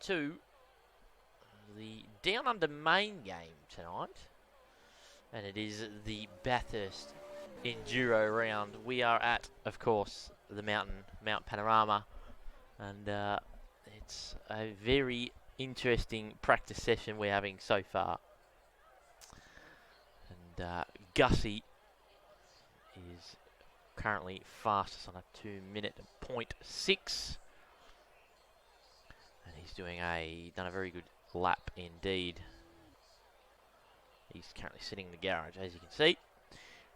to the Downunder main game tonight, and it is the Bathurst Enduro round. We are at, of course, the Mount Panorama, and it's a very interesting practice session we're having so far. And Gussie is currently fastest on a 2-minute 0.6, and he's done a very good lap indeed. He's currently sitting in the garage, as you can see.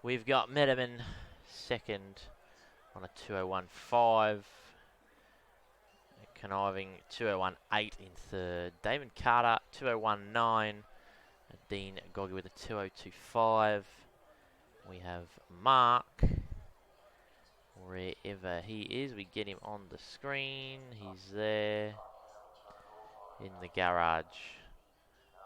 We've got Medeman second on a 2:01.5. Conniving 2:01.8 in third. Damon Carter 2:01.9. Dean Goggy with a 2:02.5. We have Mark, wherever he is, we get him on the screen. He's there in the garage.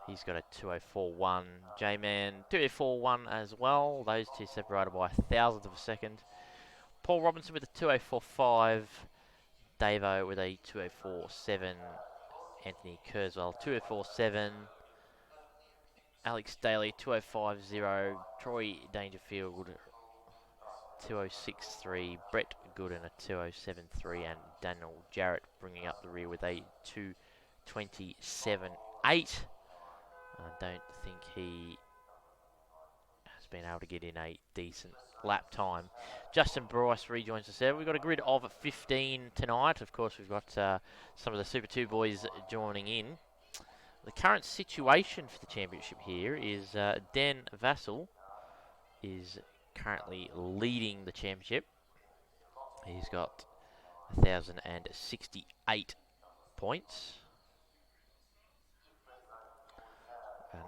He's got a 2:04.1. J-Man 2:04.1 as well. Those two separated by 1,000th of a second. Paul Robinson with a 2:04.5. Davo with a 2:04.7. Anthony Kurzweil 2:04.7. Alex Daly 2:05.0. Troy Dangerfield 2:06.3. Brett Gooden a 2:07.3. And Daniel Jarrett bringing up the rear with a 2:27.8. I don't think he has been able to get in a decent lap time. Justin Bryce rejoins us there. We've got a grid of 15 tonight. Of course, we've got some of the Super 2 boys joining in. The current situation for the championship here is Dan Vassell is currently leading the championship. He's got 1,068 points.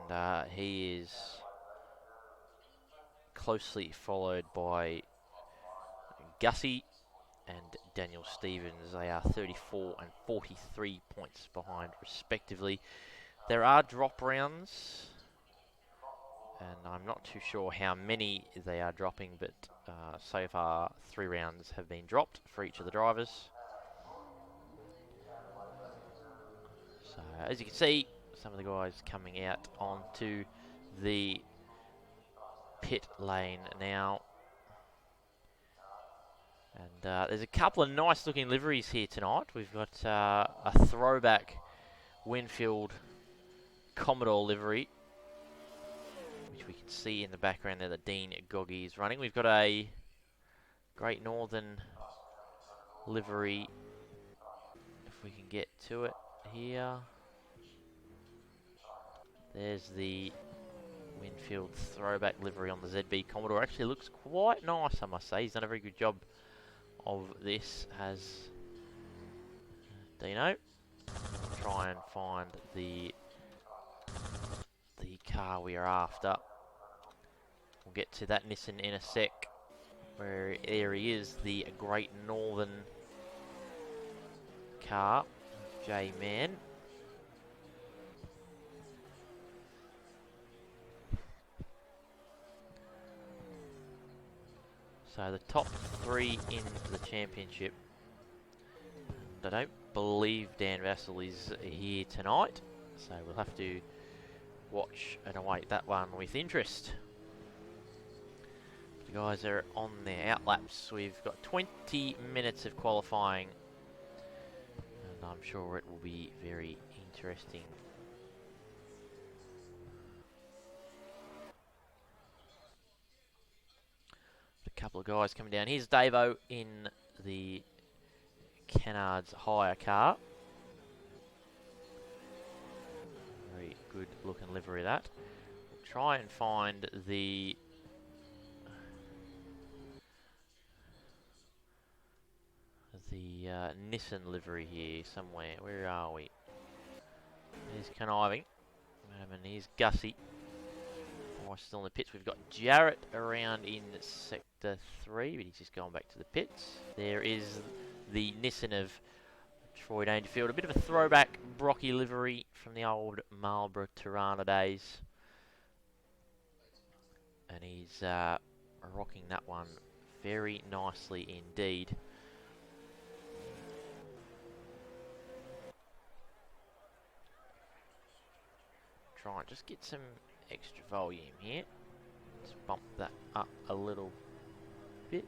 And he is closely followed by Gussie and Daniel Stevens. They are 34 and 43 points behind respectively. There are drop rounds, and I'm not too sure how many they are dropping, but so far 3 rounds have been dropped for each of the drivers. So as you can see, some of the guys coming out onto the pit lane now. And there's a couple of nice looking liveries here tonight. We've got a throwback Winfield Commodore livery, which we can see in the background there that Dean Goggy is running. We've got a Great Northern livery, if we can get to it here. There's the Winfield throwback livery on the ZB Commodore. Actually looks quite nice, I must say. He's done a very good job of this, has Dino. Try and find the car we are after. We'll get to that Nissan in a sec. Where there he is, the Great Northern car, J-Man. So the top 3 in the championship. I don't believe Dan Vassell is here tonight, so we'll have to watch and await that one with interest. The guys are on their outlaps. We've got 20 minutes of qualifying, and I'm sure it will be very interesting. A couple of guys coming down. Here's Davo in the Kennard's hire car. Very good looking livery that. We'll try and find the Nissan livery here somewhere. Where are we? Here's Conniving. And here's Gussie. Still in the pits. We've got Jarrett around in sector 3, but he's just going back to the pits. There is the Nissan of Troy Dangerfield. A bit of a throwback Brocky livery from the old Marlborough Tirana days. And he's rocking that one very nicely indeed. try and just get some extra volume here. Let's bump that up a little bit.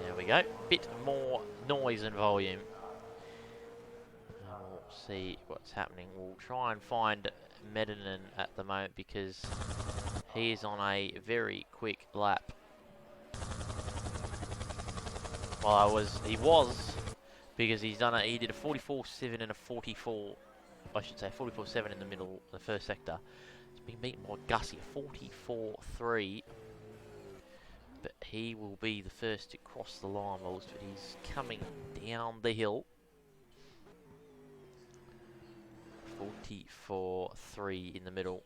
There we go. Bit more noise and volume. And we'll see what's happening. We'll try and find Medinen at the moment because he is on a very quick lap. Well, he was because he's done he did a 44.7 and a 44. I should say 44.7 in the middle, the first sector. He's been beaten by Gussie, 44.3. But he will be the first to cross the line. Well, he's coming down the hill. 44.3 in the middle.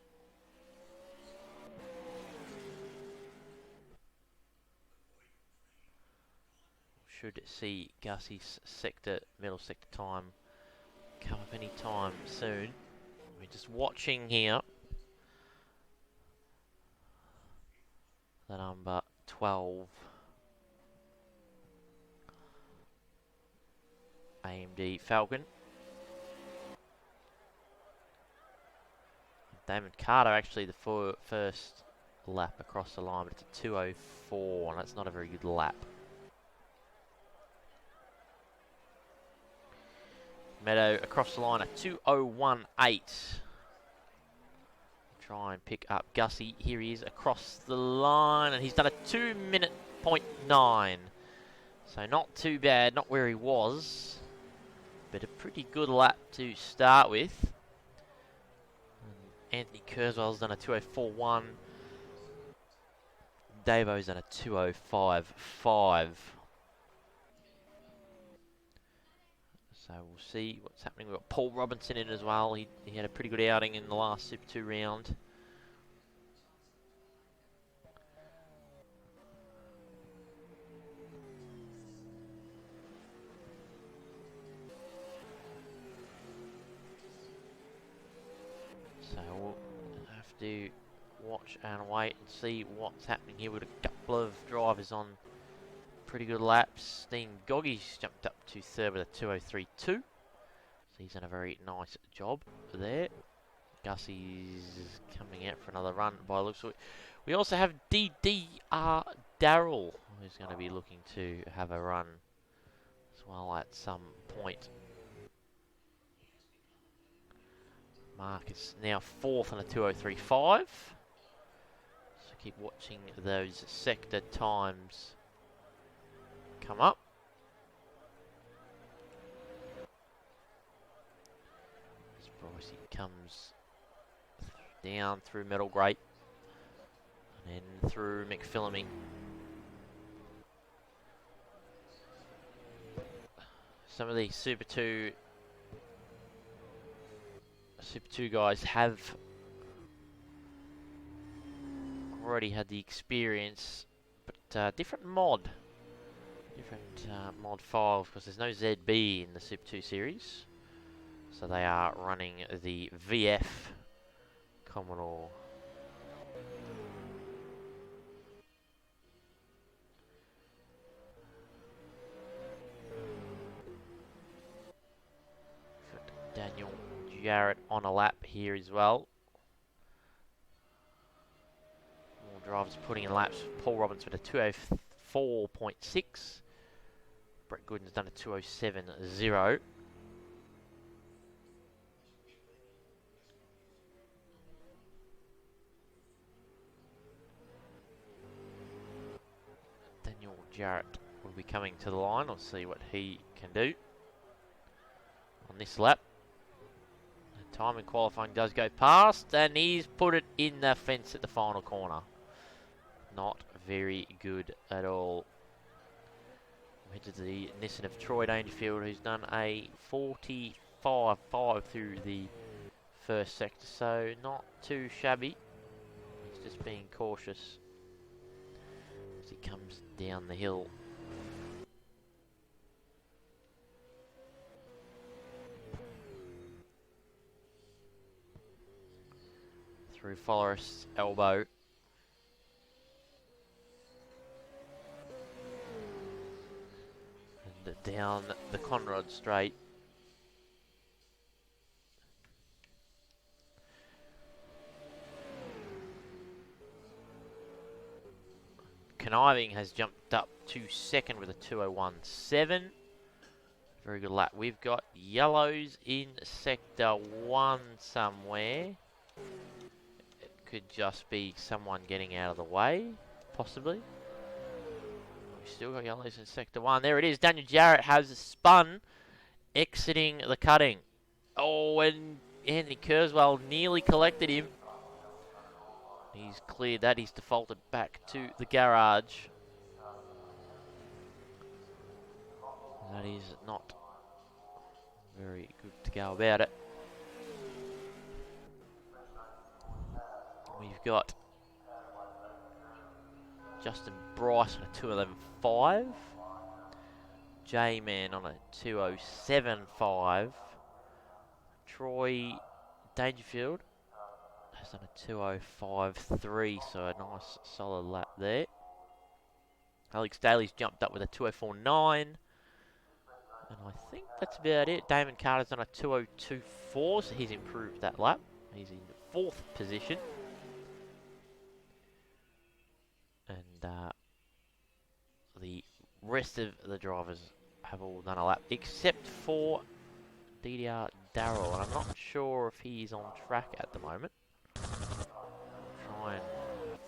Should see Gussie's middle sector time come up any time soon. We're just watching here. The number 12. AMD Falcon. Damon Carter actually the first lap across the line, but it's a 2:04, and that's not a very good lap. Meadow across the line at 2:01.8. Try and pick up Gussie. Here he is across the line, and he's done a 2:09. So not too bad, not where he was, but a pretty good lap to start with. Anthony Kurzweil's done a 2:04.1. Davo's done a 2:05.5. So we'll see what's happening. We've got Paul Robinson in as well. He had a pretty good outing in the last Super 2 round. So we'll have to watch and wait and see what's happening here with a couple of drivers on pretty good laps. Steen Goggy's jumped up to third with a 2:03.2. So he's done a very nice job there. Gussie's coming out for another run by the looks of it. We also have DDR Darrell, who's going to be looking to have a run as well at some point. Mark is now fourth on a 2:03.5. So keep watching those sector times come up. As Bryce comes down through Metal Grape and then through McPhillamy. Some of these Super 2 guys have already had the experience, but different mod files, because there's no ZB in the Super 2 series, so they are running the VF Commodore. Daniel Jarrett on a lap here as well. More drivers putting in laps. Paul Robbins with a 2:04.6. Brett Gooden's done a 2:07.0. Daniel Jarrett will be coming to the line. Let's see what he can do on this lap. The time in qualifying does go past, and he's put it in the fence at the final corner. Not very good at all. We head to the Nissan of Troy Dangerfield, who's done a 45.5 through the first sector, so not too shabby. He's just being cautious as he comes down the hill. Through Forest's elbow. And down the Conrod Straight. Conniving has jumped up to second with a 2:01.7. Very good lap. We've got yellows in sector 1 somewhere. It could just be someone getting out of the way, possibly. We've still got yellows in sector 1. There it is. Daniel Jarrett has spun, exiting the cutting. Oh, and Anthony Kurzweil nearly collected him. He's cleared that. He's defaulted back to the garage. That is not very good to go about it. We've got Justin Bryce on a 2:11.5. J-Man on a 2:07.5. Troy Dangerfield has done a 2:05.3, so a nice solid lap there. Alex Daly's jumped up with a 2:04.9. And I think that's about it. Damon Carter's done a 2:02.4, so he's improved that lap. He's in 4th position. And the rest of the drivers have all done a lap, except for DDR Darrell. And I'm not sure if he's on track at the moment. Try and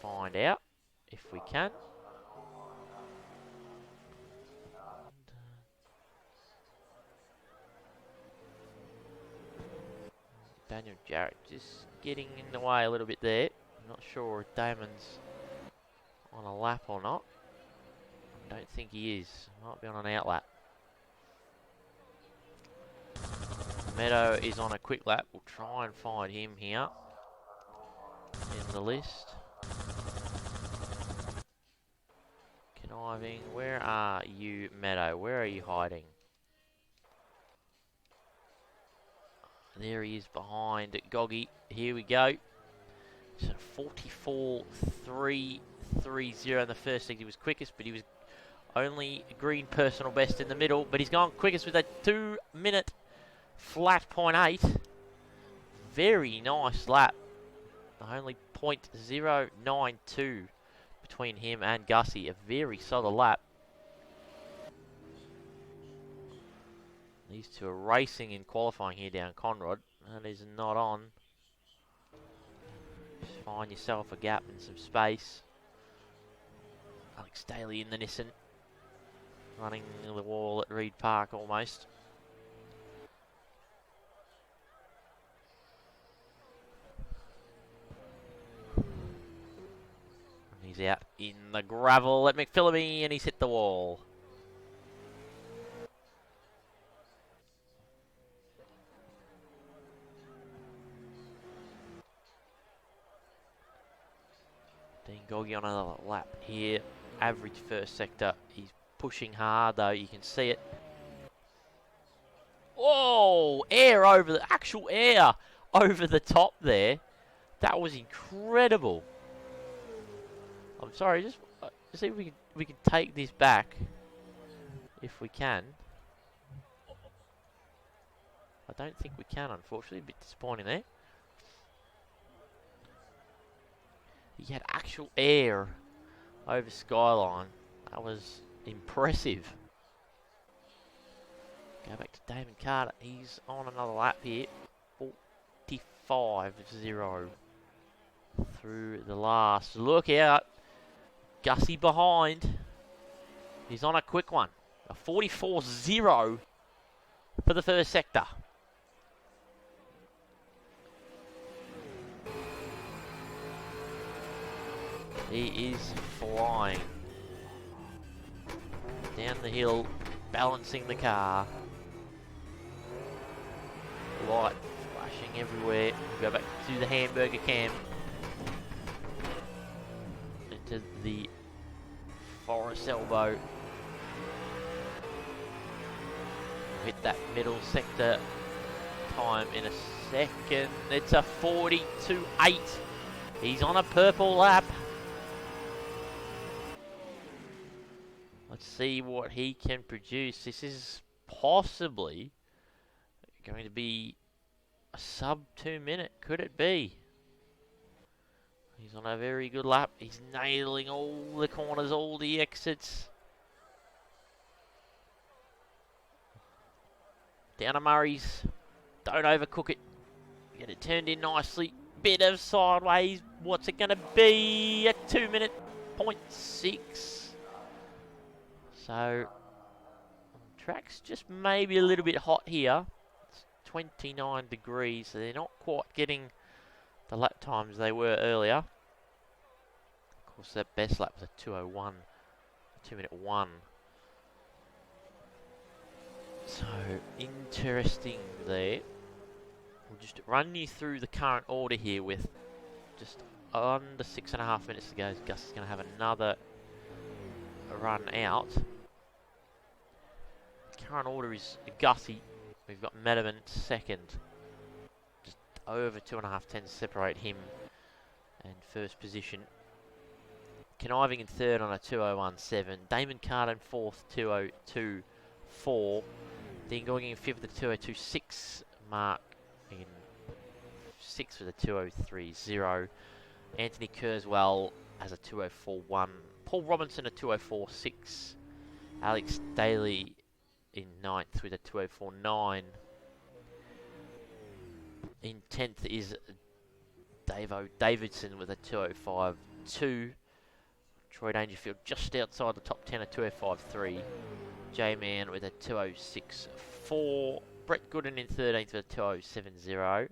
find out if we can. Daniel Jarrett just getting in the way a little bit there. I'm not sure if Damon's on a lap or not. I don't think he is. Might be on an outlap. Meadow is on a quick lap. We'll try and find him here in the list. Conniving, where are you, Meadow? Where are you hiding? There he is behind Goggy. Here we go. So 44.330 in the first sector. He was quickest, but he was only green personal best in the middle. But he's gone quickest with a 2-minute flat 0.8. Very nice lap. Only 0.092 between him and Gussie. A very solid lap. These two are racing in qualifying here down Conrod. That is not on. Just find yourself a gap and some space. Alex Daly in the Nissan. Running the wall at Reed Park almost. And he's out in the gravel at McPhillamy and he's hit the wall. Dean Goggy on another lap here. Average first sector. He's pushing hard though, you can see it. Oh, actual air over the top there. That was incredible. I'm sorry, just see if we can take this back if we can. I don't think we can, unfortunately. A bit disappointing there. He had actual air over Skyline. That was impressive. Go back to Damon Carter. He's on another lap here. 45.0 through the last. Look out. Gussie behind. He's on a quick one. A 44.0 for the first sector. He is flying down the hill, balancing the car. Light flashing everywhere. Go back to the hamburger cam. Into the Forest Elbow. Hit that middle sector time in a second. It's a 42.8. He's on a purple lap. Let's see what he can produce. This is possibly going to be a sub 2 minute. Could it be? He's on a very good lap. He's nailing all the corners, all the exits. Down to Murray's. Don't overcook it. Get it turned in nicely. Bit of sideways. What's it going to be? A 2 minute 0.6. So, track's just maybe a little bit hot here. It's 29 degrees, so they're not quite getting the lap times they were earlier. Of course, that best lap was a 2:01, 2 minute 1. So, interesting there. We'll just run you through the current order here with just under 6.5 minutes to go. Gus is going to have another run out. Current order is Gussie. We've got Metaman second. Just over 2.5 tenths separate him and first position. Conniving in third on a 2:01.7. Damon Carter in fourth, 2:02.4. Then going in fifth with a 2:02.6. Mark in sixth with a 2:03.0. Anthony Kurzweil has a 2:04.1. Paul Robinson a 2:04.6. Alex Daly in ninth with a 2:04.9. In 10th is Davo Davidson with a 2:05.2. Troy Dangerfield just outside the top 10 at 2:05.3. J-Man with a 2:06.4. Brett Gooden in 13th with a 2:07.0.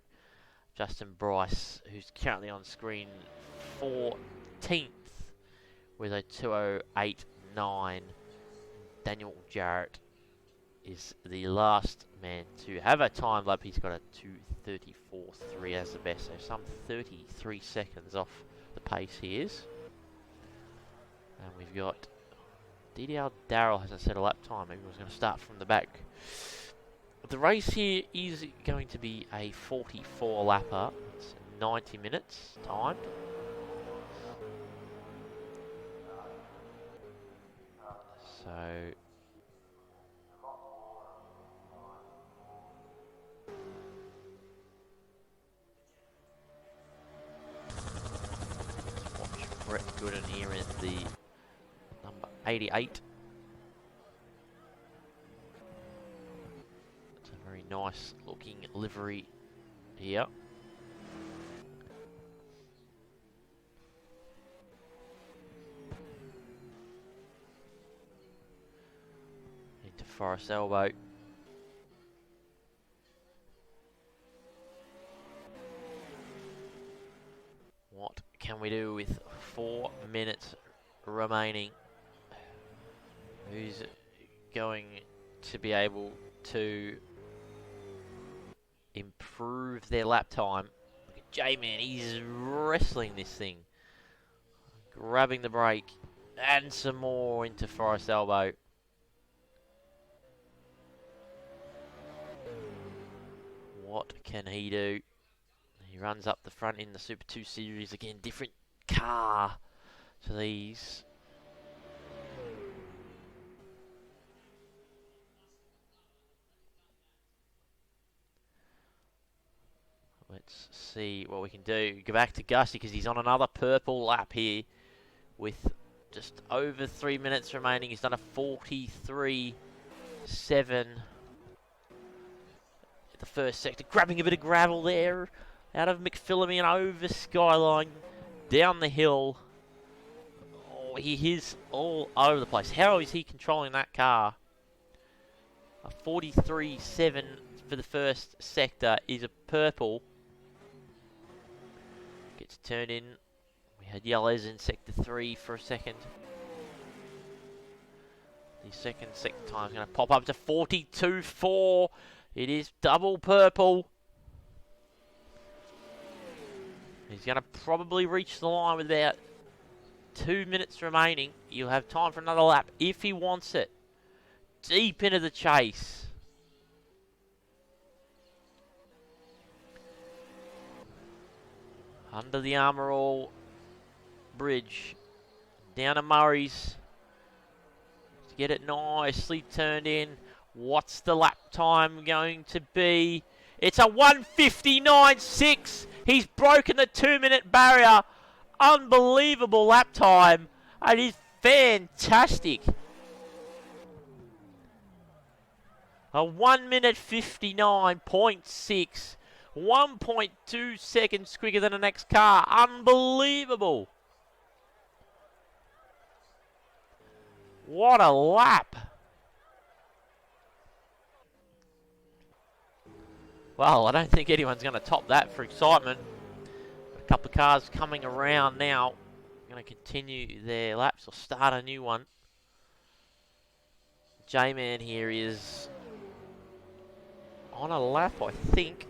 Justin Bryce, who's currently on screen, 14th with a 2:08.9. Daniel Jarrett is the last man to have a time lap. He's got a 2:34.3 as the best, so some 33 seconds off the pace he is. And we've got DDL Darrell hasn't set a lap time. Maybe he was going to start from the back. The race here is going to be a 44 lapper. It's 90 minutes timed. So let's watch Brett Gooden here in the number 88. It's a very nice looking livery here. Into Forest Elbow. What can we do with 4 minutes remaining? Who's going to be able to improve their lap time? Look at J-Man, he's wrestling this thing. Grabbing the brake and some more into Forest Elbow. What can he do? He runs up the front in the Super 2 Series again. Different car to these. Let's see what we can do. Go back to Gussie because he's on another purple lap here with just over 3 minutes remaining. He's done a 43.7. The first sector, grabbing a bit of gravel there out of McPhillamy and over Skyline down the hill. Oh, he is all over the place. How is he controlling that car? A 43.7 for the first sector is a purple. Gets turned in. We had yellows in sector 3 for a second. The second sector time is going to pop up to 42.4. It is double purple. He's going to probably reach the line with about 2 minutes remaining. You'll have time for another lap if he wants it. Deep into the chase. Under the Armour All bridge. Down to Murray's. To get it nicely turned in. What's the lap time going to be? It's a 1:59.6. He's broken the 2 minute barrier. Unbelievable lap time. It is fantastic. A 1 minute 59.6. 1.2 seconds quicker than the next car. Unbelievable. What a lap. Well, I don't think anyone's going to top that for excitement. A couple of cars coming around now. Going to continue their laps or start a new one. J-Man here is on a lap, I think.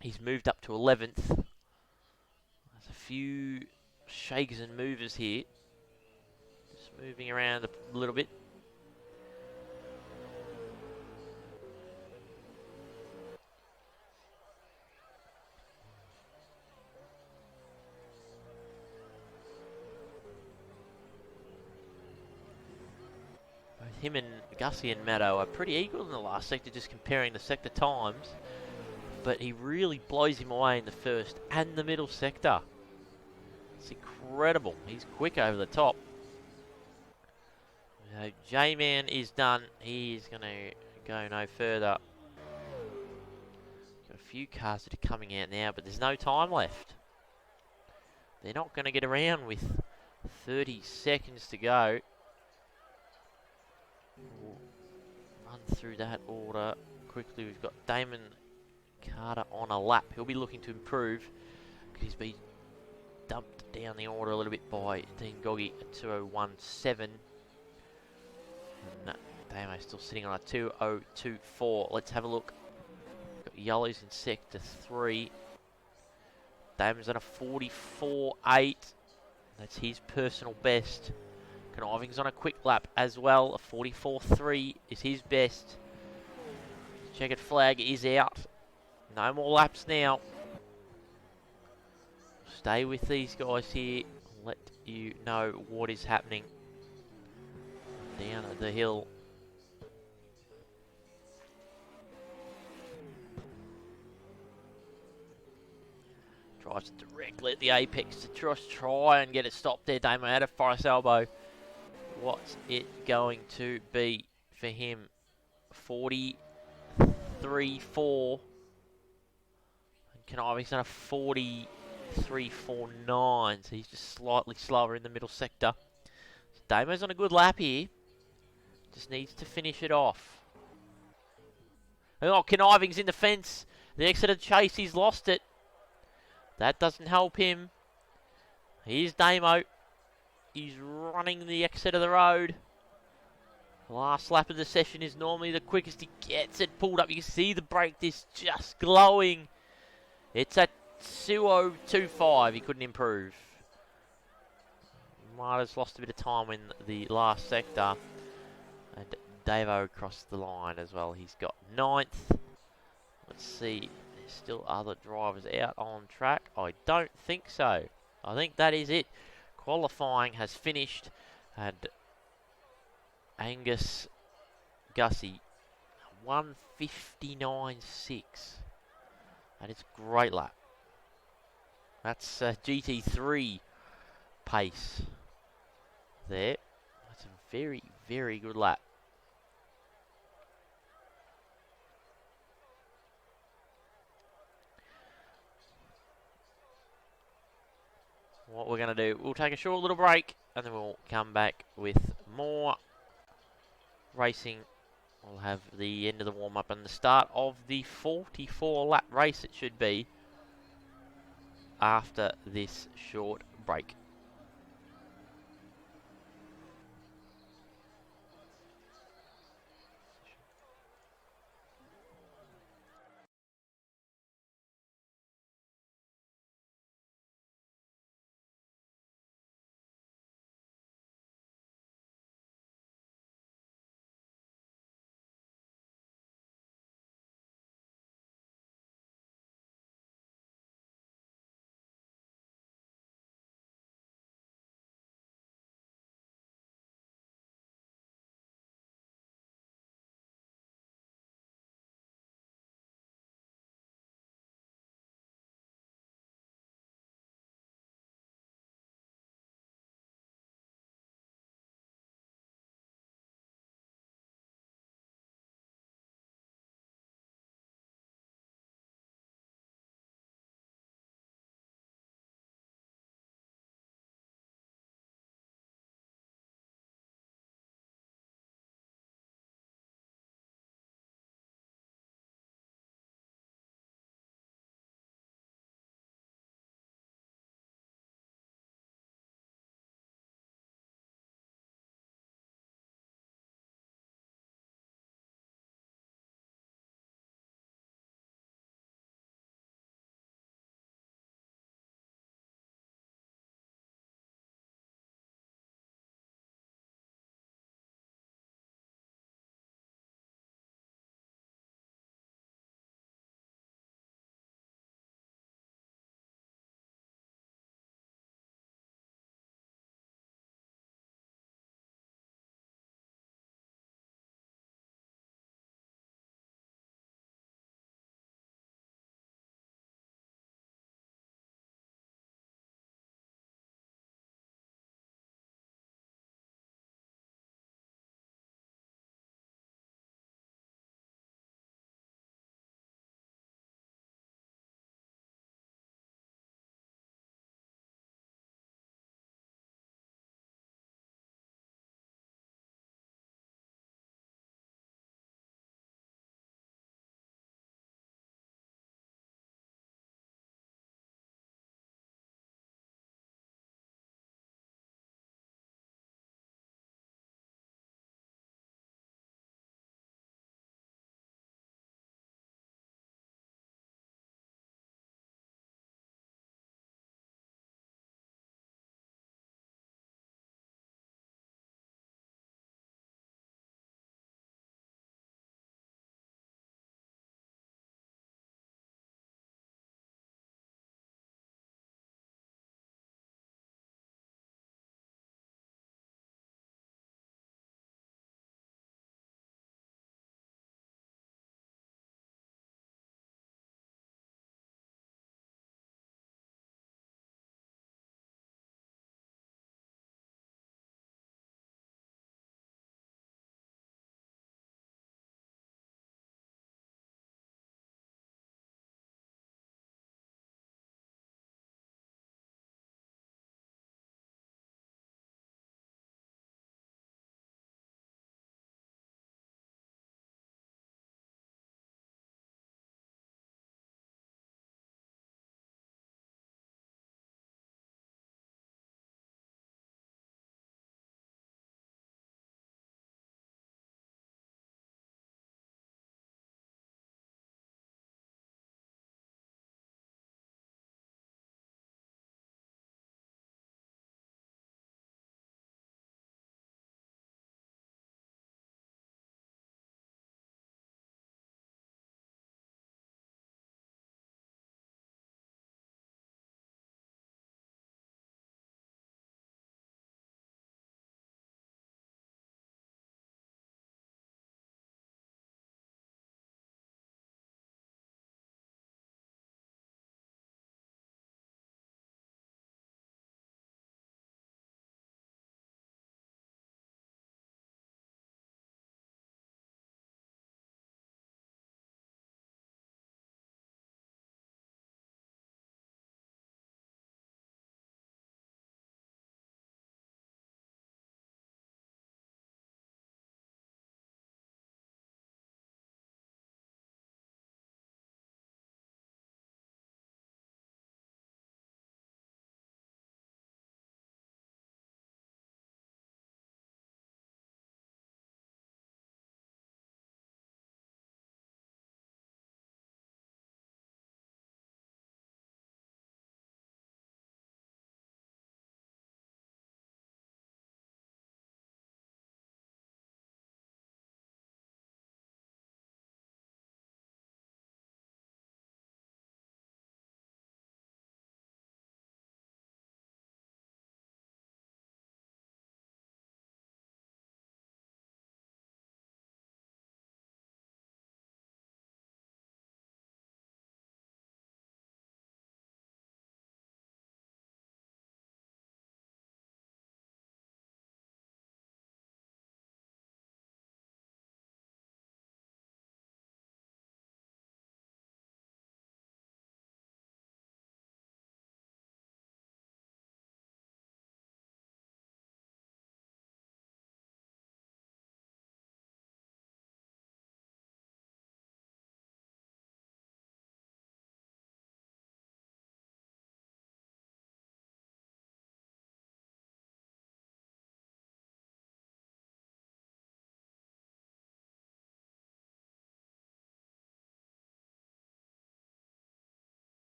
He's moved up to 11th. There's a few shakers and movers here. Just moving around a little bit. Both him and Gussie and Maddo are pretty equal in the last sector, just comparing the sector times. But he really blows him away in the first and the middle sector. It's incredible. He's quick over the top. J-Man is done. He's going to go no further. Got a few cars that are coming out now, but there's no time left. They're not going to get around with 30 seconds to go. We'll run through that order quickly. We've got Damon Carter on a lap. He'll be looking to improve. He's been dumped down the order a little bit by Dean Goggy at 2017. And Damo's still sitting on a 2024. Let's have a look. Got yellows in sector 3. Damon's on a 44.8. That's his personal best. Conniving's on a quick lap as well. A 44.3 is his best. Checkered flag is out. No more laps now. Stay with these guys here. Let you know what is happening down the hill. Drives directly at the apex to just try and get it stopped there. Damo out of Forest Elbow. What's it going to be for him? 43.4. Conniving's on a 43.49, so he's just slightly slower in the middle sector. So Damo's on a good lap here. Just needs to finish it off. Oh, Conniving's in the fence. The Exeter chase, he's lost it. That doesn't help him. Here's Damo. He's running the exit of the road. Last lap of the session is normally the quickest. He gets it pulled up. You can see the brake disc just glowing. It's at 2025. He couldn't improve. Might have lost a bit of time in the last sector. And Davo crossed the line as well. He's got 9th. Let's see. There's still other drivers out on track. I don't think so. I think that is it. Qualifying has finished. And Angus Gussie, 159.6. That is a great lap. That's GT3 pace there. That's a very, very good lap. What we're going to do, we'll take a short little break and then we'll come back with more racing. We'll have the end of the warm-up and the start of the 44 lap race it should be after this short break.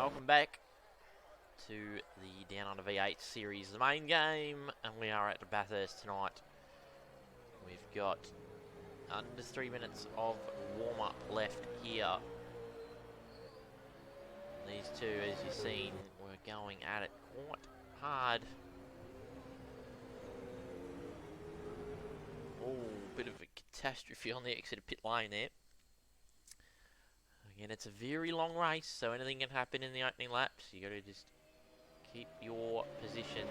Welcome back to the Downunder V8 series, the main game, and we are at Bathurst tonight. We've got under 3 minutes of warm-up left here. These two, as you've seen, were going at it quite hard. Oh, bit of a catastrophe on the exit of pit lane there. Again, it's a very long race, so anything can happen in the opening laps. You got to just keep your position.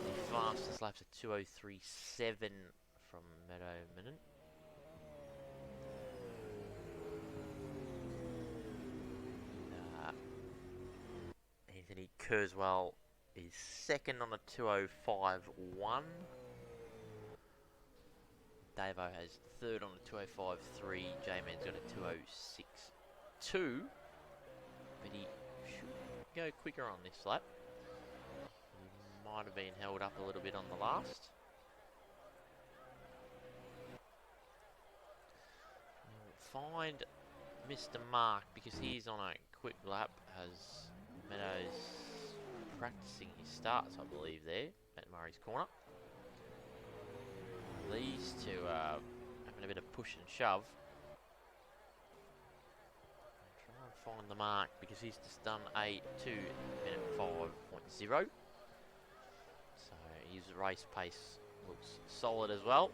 The fastest laps are 2:03.7 from Meadow Minute. Anthony Kurzweil is second on a 2:05.1. Davo has third on a 2:05.3. J-Man's got a 2:06.2. But he should go quicker on this lap. He might have been held up a little bit on the last. We'll find Mr. Mark because he's on a quick lap as Meadows practicing his starts, I believe, there at Murray's Corner. These two are having a bit of push and shove. Try and find the mark because he's just done a 2:05.0. So his race pace looks solid as well.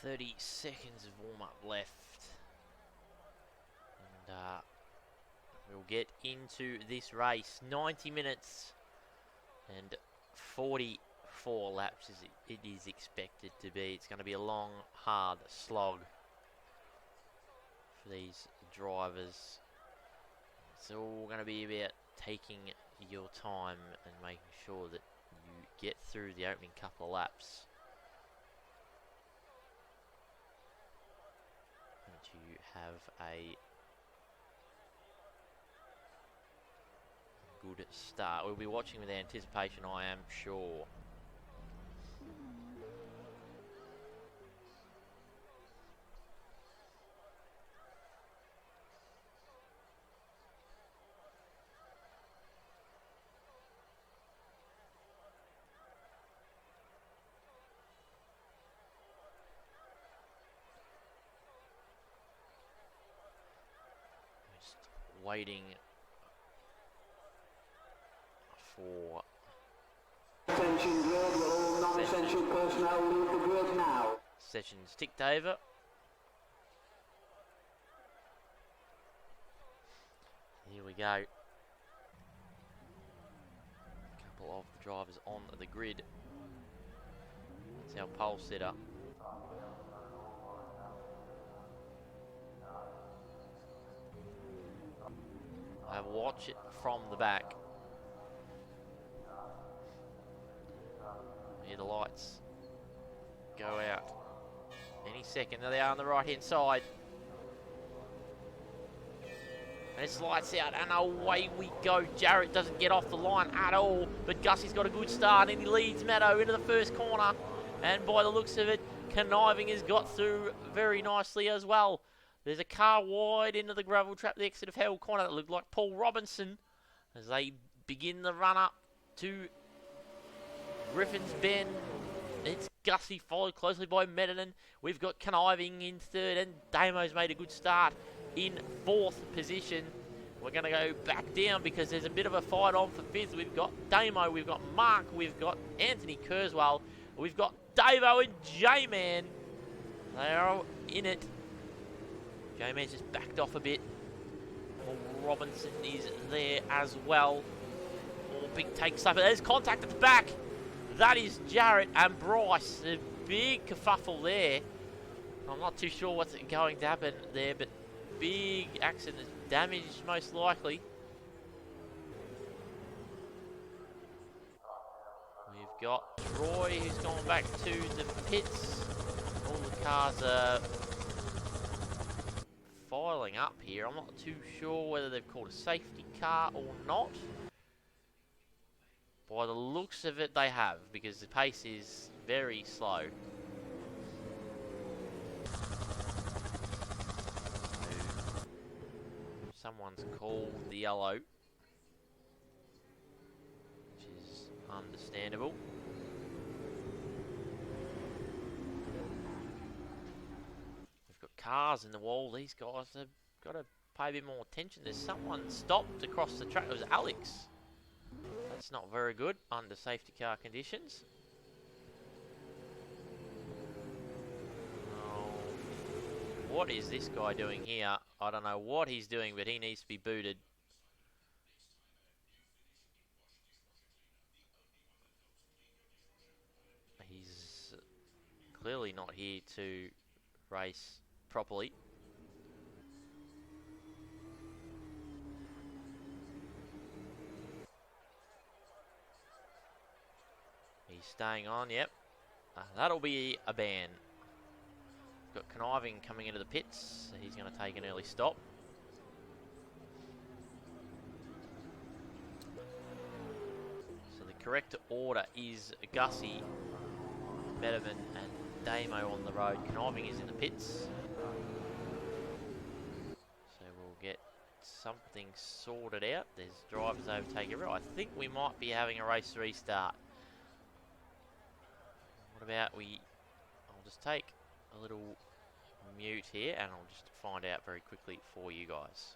.30 seconds of warm-up left, and we'll get into this race. 90 minutes and 44 laps as it is expected to be. It's going to be a long, hard slog for these drivers. It's all going to be about taking your time and making sure that you get through the opening couple of laps. You have a good start. We'll be watching with anticipation, I am sure. Waiting for attention grid, all non-essential personnel leave the grid now. Sessions ticked over. Here we go. A couple of the drivers on the grid. That's our pole sitter. Watch it from the back. Here the lights go out any second. There they are on the right hand side. And it's lights out and away we go. Jarrett doesn't get off the line at all, but Gussie's got a good start and he leads Meadow into the first corner. And by the looks of it, Conniving has got through very nicely as well. There's a car wide into the gravel trap, the exit of Hell Corner that looked like Paul Robinson as they begin the run up to Griffin's Bend. It's Gussie followed closely by Medellin. We've got Conniving in third and Damo's made a good start in fourth position. We're going to go back down because there's a bit of a fight on for fifth. We've got Damo, we've got Mark, we've got Anthony Kurzweil, we've got Davo and J-Man. They are in it. J-Man's just backed off a bit. Robinson is there as well. Oh, big take stuff. There's contact at the back. That is Jarrett and Bryce. A big kerfuffle there. I'm not too sure what's going to happen there, but big accident, damage most likely. We've got Troy who's gone back to the pits. All the cars are filing up here. I'm not too sure whether they've called a safety car or not. By the looks of it, they have, because the pace is very slow. Someone's called the yellow, which is understandable. We've got cars in the wall. These guys have got to pay a bit more attention. There's someone stopped across the track. It was Alex. That's not very good under safety car conditions. Oh, what is this guy doing here? I don't know what he's doing, but he needs to be booted. He's clearly not here to race properly. He's staying on, yep. That'll be a ban. We've got Conniving coming into the pits. So he's going to take an early stop. So the correct order is Gussie, Metaman and Damo on the road. Conniving is in the pits. So we'll get something sorted out. There's drivers overtaking everyone. I think we might be having a race restart. What about I'll just take a little mute here and I'll just find out very quickly for you guys.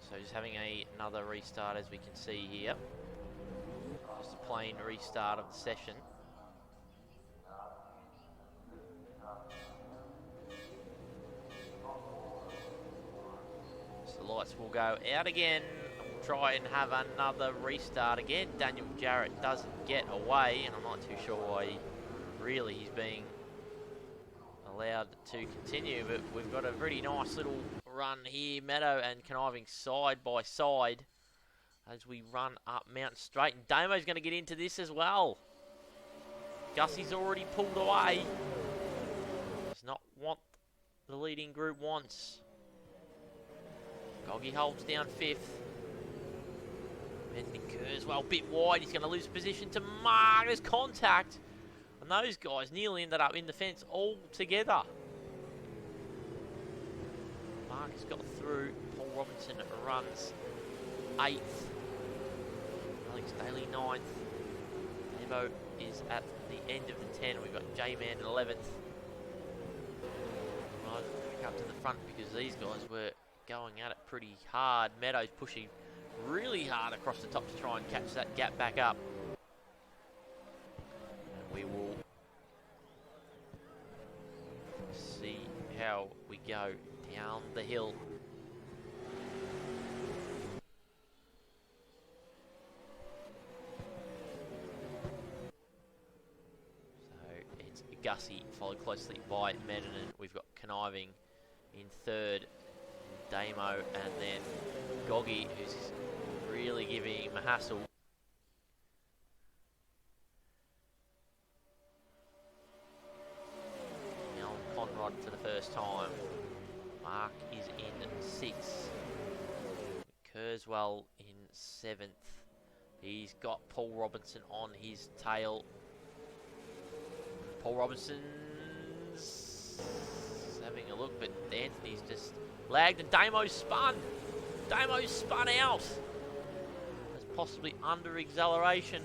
So just having another restart, as we can see here. Just a plain restart of the session. So the lights will go out again. We'll try and have another restart again. Daniel Jarrett doesn't get away, and I'm not too sure why he's being allowed to continue, but we've got a pretty nice little run here. Meadow and Conniving side by side as we run up Mountain Straight, and Damo's going to get into this as well. Gussie's already pulled away. Does not want the leading group wants. Goggy holds down fifth. Anthony Kurzweil a bit wide. He's going to lose position to Mark. There's contact. And those guys nearly ended up in the fence altogether. Mark has got through. Paul Robinson runs 8th. Alex Daly 9th. Nebo is at the end of the 10. We've got J-Man 11th. Right, back up to the front because these guys were going at it pretty hard. Meadows pushing really hard across the top to try and catch that gap back up. And we will see how we go down the hill. So it's Gussie, followed closely by Medinen. We've got Conniving in third, Damo, and then Goggy, who's really giving him a hassle. Now Conrad for the first time. Mark is in 6th. Kurzweil in 7th. He's got Paul Robinson on his tail. Paul Robinson's having a look, but Anthony's just lagged and Damo's spun. Damo's spun out. That's possibly under acceleration.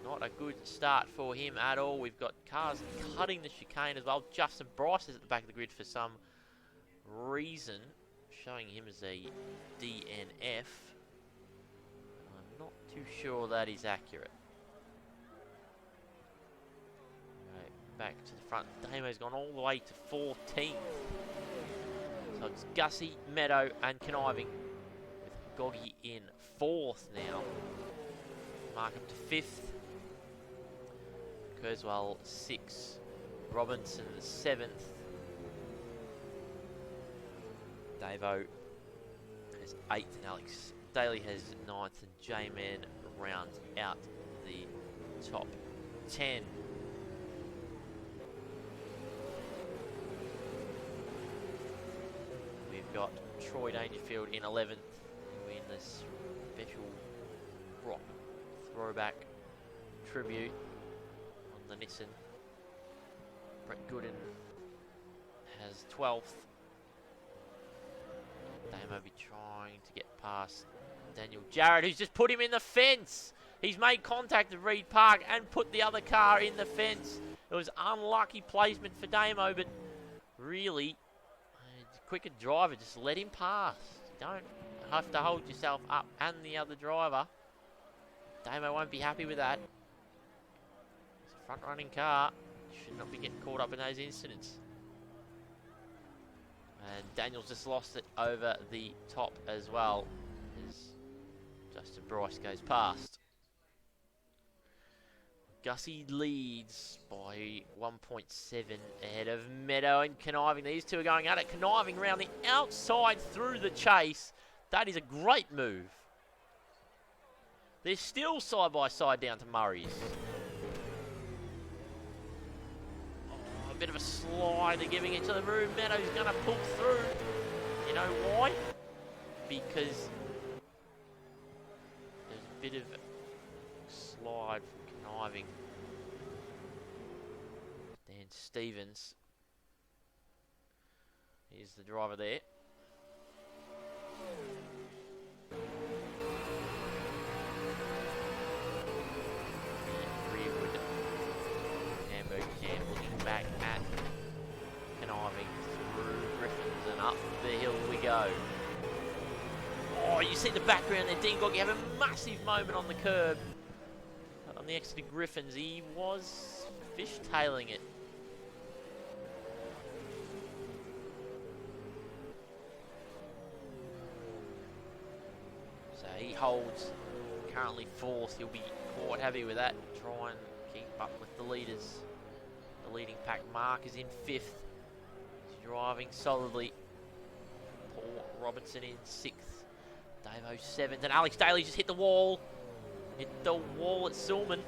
Not a good start for him at all. We've got cars cutting the chicane as well. Justin Bryce is at the back of the grid for some reason, showing him as a DNF. I'm not too sure that is accurate. Right, back to the front. Damo's gone all the way to 14th. So it's Gussie, Meadow and Conniving, with Goggy in 4th now. Mark up to 5th. Kurzweil 6th. Robinson 7th. Davo has 8th and Alex Daly has 9th, and J-Man rounds out the top 10. We've got Troy Dangerfield in 11th, in this special rock throwback tribute on the Nissan. Brett Gooden has 12th. Damo be trying to get past Daniel Jarrett, who's just put him in the fence. He's made contact with Reed Park and put the other car in the fence. It was unlucky placement for Damo, but really, a quicker driver, just let him pass. You don't have to hold yourself up and the other driver. Damo won't be happy with that. It's a front-running car. Should not be getting caught up in those incidents. And Daniel's just lost it over the top as well, as Justin Bryce goes past. Gussie leads by 1.7 ahead of Meadow and Conniving. These two are going at it. Conniving round the outside through the chase. That is a great move. They're still side by side down to Murray's. A bit of a slide, they're giving it to the room. Meadow's going to pull through. You know why? Because there's a bit of slide from Conniving. Dan Stevens is the driver there. Rearwood Hamburg Jam looking back at Conniving through Griffins and up the hill we go. Oh, you see the background there. Dean Goggy have a massive moment on the curb. On the exit of Griffins, he was fishtailing it. So he holds currently 4th. He'll be quite happy with that. Try and keep up with the leaders. The leading pack. Mark is in 5th. He's driving solidly. Paul Robinson in 6th. Davo 7th. And Alex Daly just hit the wall. Hit the wall at Silman.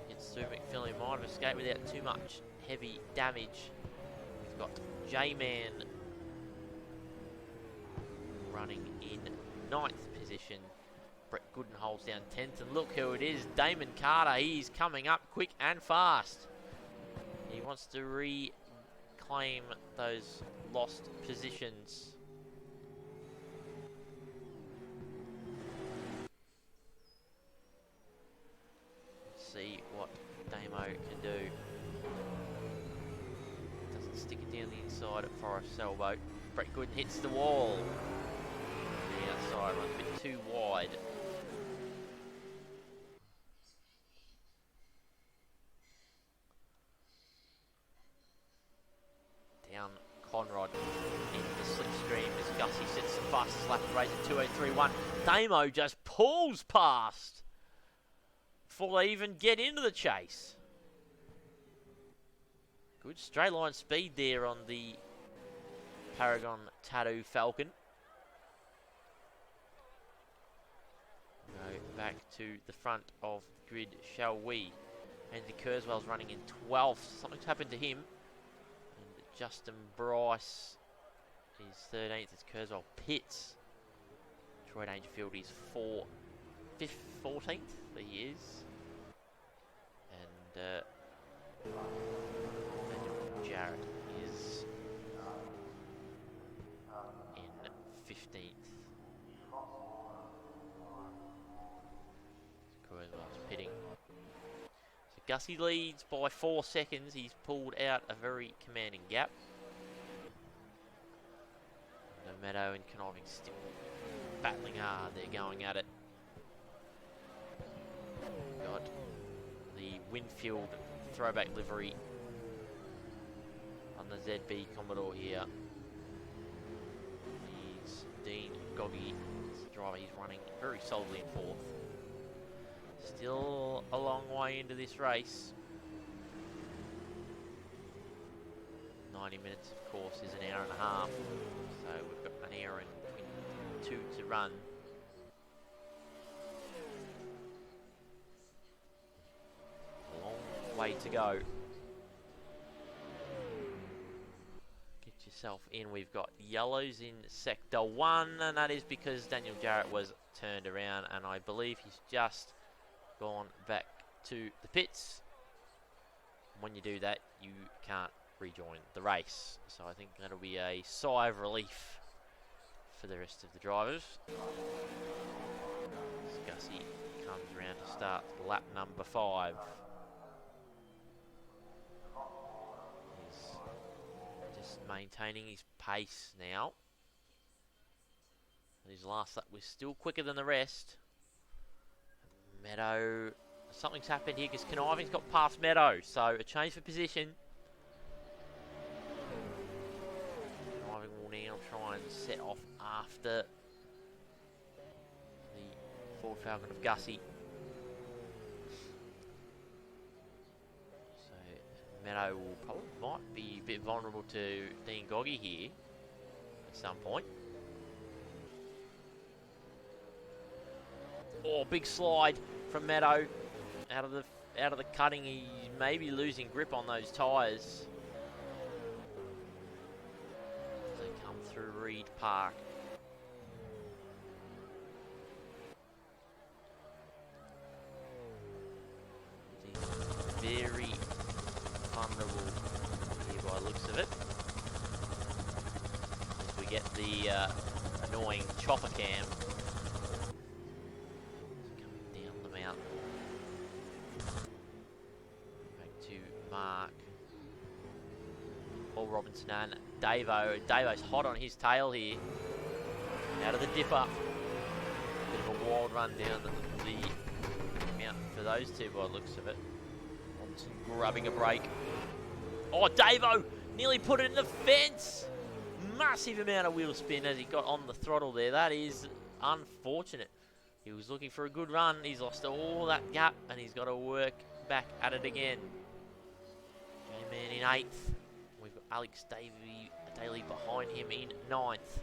Gets through McPhilly. Might have escaped without too much heavy damage. We've got J-Man running in 9th position. Brett Gooden holds down 10th. And look who it is. Damon Carter. He's coming up quick and fast. He wants to reclaim those lost positions. See what Damo can do. Doesn't stick it down the inside at Forest Sailboat. Brett Gooden hits the wall. The outside runs a bit too wide. Down Conrad into the slipstream as Gussie sets the fastest lap of the race at 2:03.1. Damo just pulls past before they even get into the chase. Good straight line speed there on the Paragon Tattoo Falcon. Go back to the front of the grid, shall we? Andy Kurzweil's running in 12th. Something's happened to him. And Justin Bryce is 13th. It's Kurzweil pits. Troy Dangerfield is 14th. He is. And Daniel Jarrett is in 15th. Kurzweil's pitting. So Gussie leads by 4 seconds. He's pulled out a very commanding gap. No Meadow and Conniving still battling hard. They're going at it. Got the Winfield throwback livery on the ZB Commodore here. He's Dean Goggy, the driver. He's running very solidly in 4th. Still a long way into this race. 90 minutes, of course, is an hour and a half. So we've got an hour and 2 to run. A long way to go. Get yourself in. We've got yellows in Sector 1, and that is because Daniel Jarrett was turned around, and I believe he's just gone back to the pits. When you do that, you can't rejoin the race. So I think that'll be a sigh of relief for the rest of the drivers. Gussie comes around to start lap number 5. He's just maintaining his pace now. His last lap was still quicker than the rest. Meadow, something's happened here because Conniving's got past Meadow, so a change for position. Conniving will now try and set off after the Ford Falcon of Gussie. So Meadow will probably might be a bit vulnerable to Dean Goggy here at some point. Oh, big slide from Meadow out of the cutting. He may be losing grip on those tyres. They come through Reed Park. He's very vulnerable here by the looks of it. As we get the annoying chopper cam. Mark, Paul Robinson and Davo. Davo's hot on his tail here. Out of the dipper. Bit of a wild run down the mountain for those two by the looks of it. Robinson grabbing a break. Oh, Davo nearly put it in the fence. Massive amount of wheel spin as he got on the throttle there. That is unfortunate. He was looking for a good run. He's lost all that gap and he's got to work back at it again. Man in 8th. We've got Alex Daly behind him in 9th.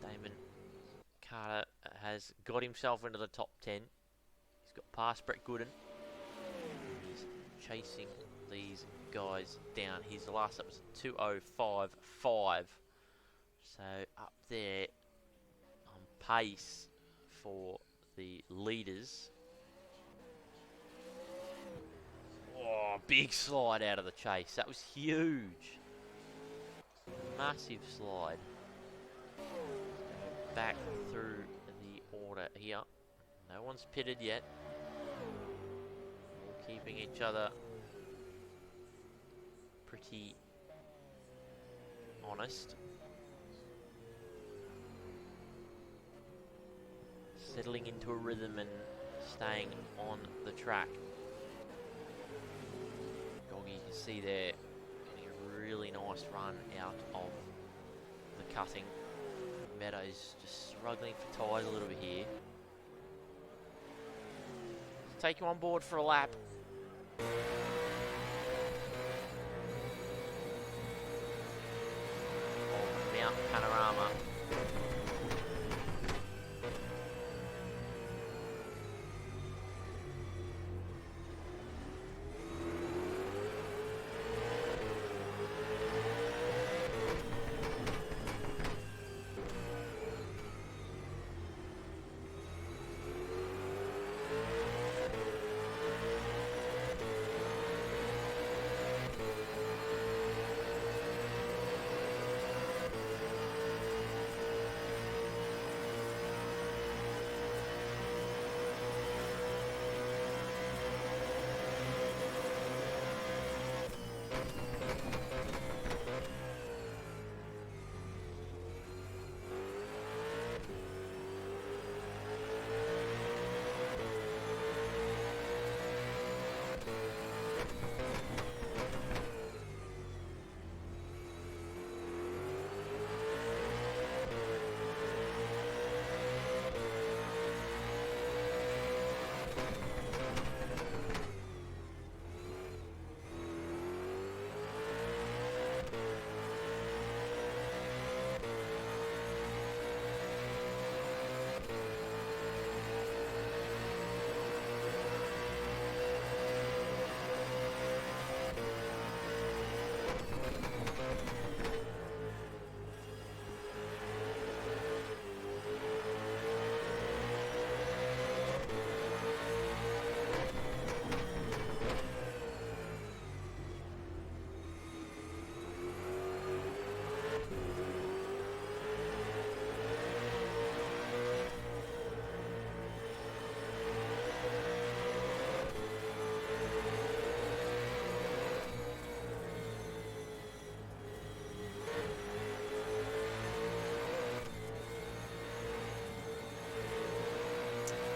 Damon Carter has got himself into the top 10. He's got past Brett Gooden. He's chasing these guys down. His last up was 2:05.5. So up there on pace for the leaders. Oh, big slide out of the chase. That was huge. Massive slide. Back through the order here. No one's pitted yet. All keeping each other pretty honest. Settling into a rhythm and staying on the track. You can see there, getting a really nice run out of the cutting. Meadows just struggling for tyres a little bit here. Take you on board for a lap. Of Mount Panorama.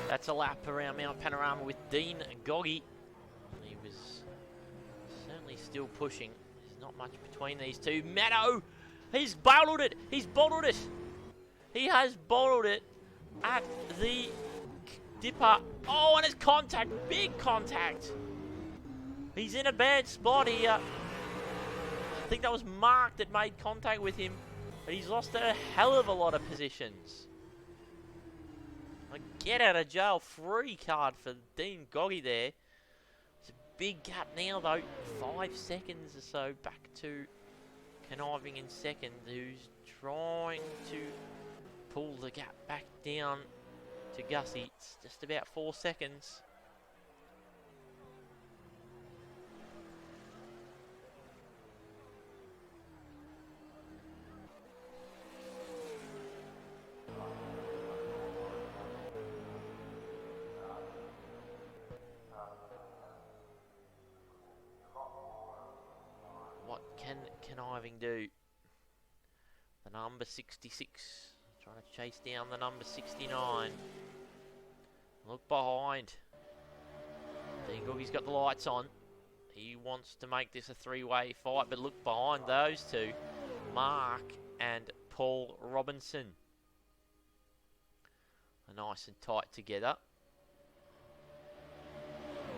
That's a lap around Mount Panorama with Dean Goggy. He was certainly still pushing. There's not much between these two. Meadow! He's bottled it! He's bottled it! He has bottled it at the dipper. Oh, and it's contact. Big contact. He's in a bad spot here. I think that was Mark that made contact with him. But he's lost a hell of a lot of positions. A get out of jail free card for Dean Goggy there. It's a big gap now though. 5 seconds or so back to Conniving in second, who's trying to pull the gap back down to Gussie. It's just about 4 seconds. What can Conniving do? The number 66 trying to chase down the number 69. Look behind. Dean Googie's got the lights on. He wants to make this a three-way fight, but look behind those two, Mark and Paul Robinson. They're nice and tight together.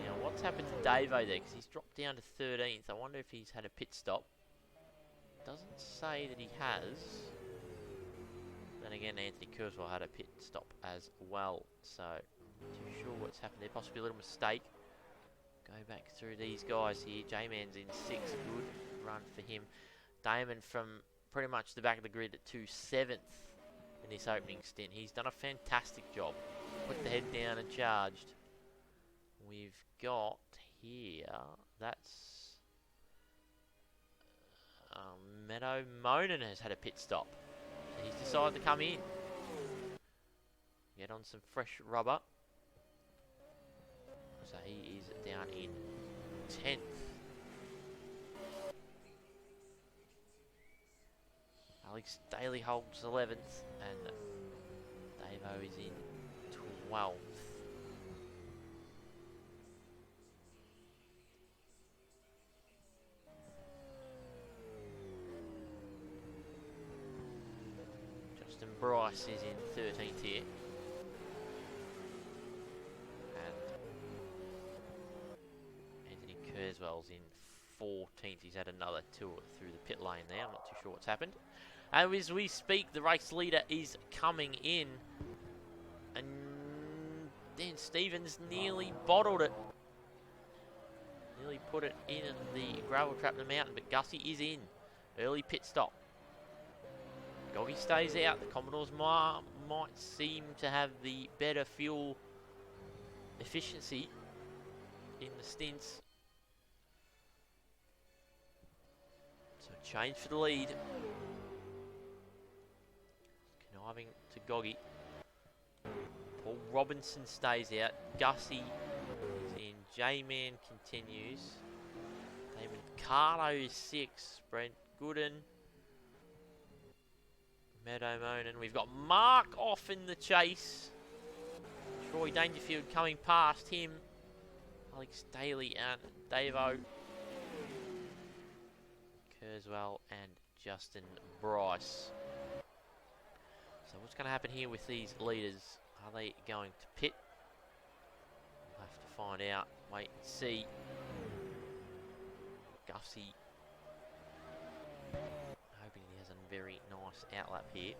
Now, what's happened to Davo there? Because he's dropped down to 13th. I wonder if he's had a pit stop. Doesn't say that he has. Then again, Anthony Kurzweil had a pit stop as well. So, not too sure what's happened there. Possibly a little mistake. Go back through these guys here. J-Man's in 6th. Good run for him. Damon from pretty much the back of the grid to 7th in this opening stint. He's done a fantastic job. Put the head down and charged. We've got here, that's Meadow Monin has had a pit stop. So he's decided to come in. Get on some fresh rubber. So he is down in 10th. Alex Daly holds 11th and Davo is in 12th. Justin Bryce is in 13th here. And Anthony Kurzweil's in 14th. He's had another tour through the pit lane there. I'm not too sure what's happened. And as we speak, the race leader is coming in. And Dan Stevens nearly bottled it. Nearly put it in the gravel trap in the mountain, but Gussie is in. Early pit stop. Goggy stays out. The Commodores might seem to have the better fuel efficiency in the stints. So change for the lead. Conniving to Goggy. Paul Robinson stays out. Gussie is in. J-Man continues. Damon Carlo is 6. Brent Gooden. Meadow Monin. We've got Mark off in the chase. Troy Dangerfield coming past him. Alex Daly and Davo. Kurzweil and Justin Bryce. So what's going to happen here with these leaders? Are they going to pit? We'll have to find out. Wait and see. Gussie. Hoping he has a very nice outlap here.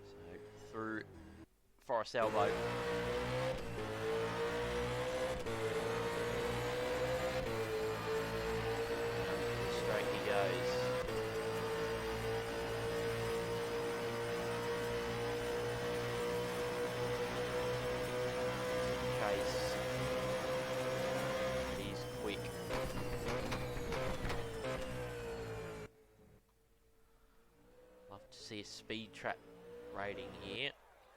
So through Forest Elbow. Straight he goes. Chase. He's quick. Love to see a speed trap rating here.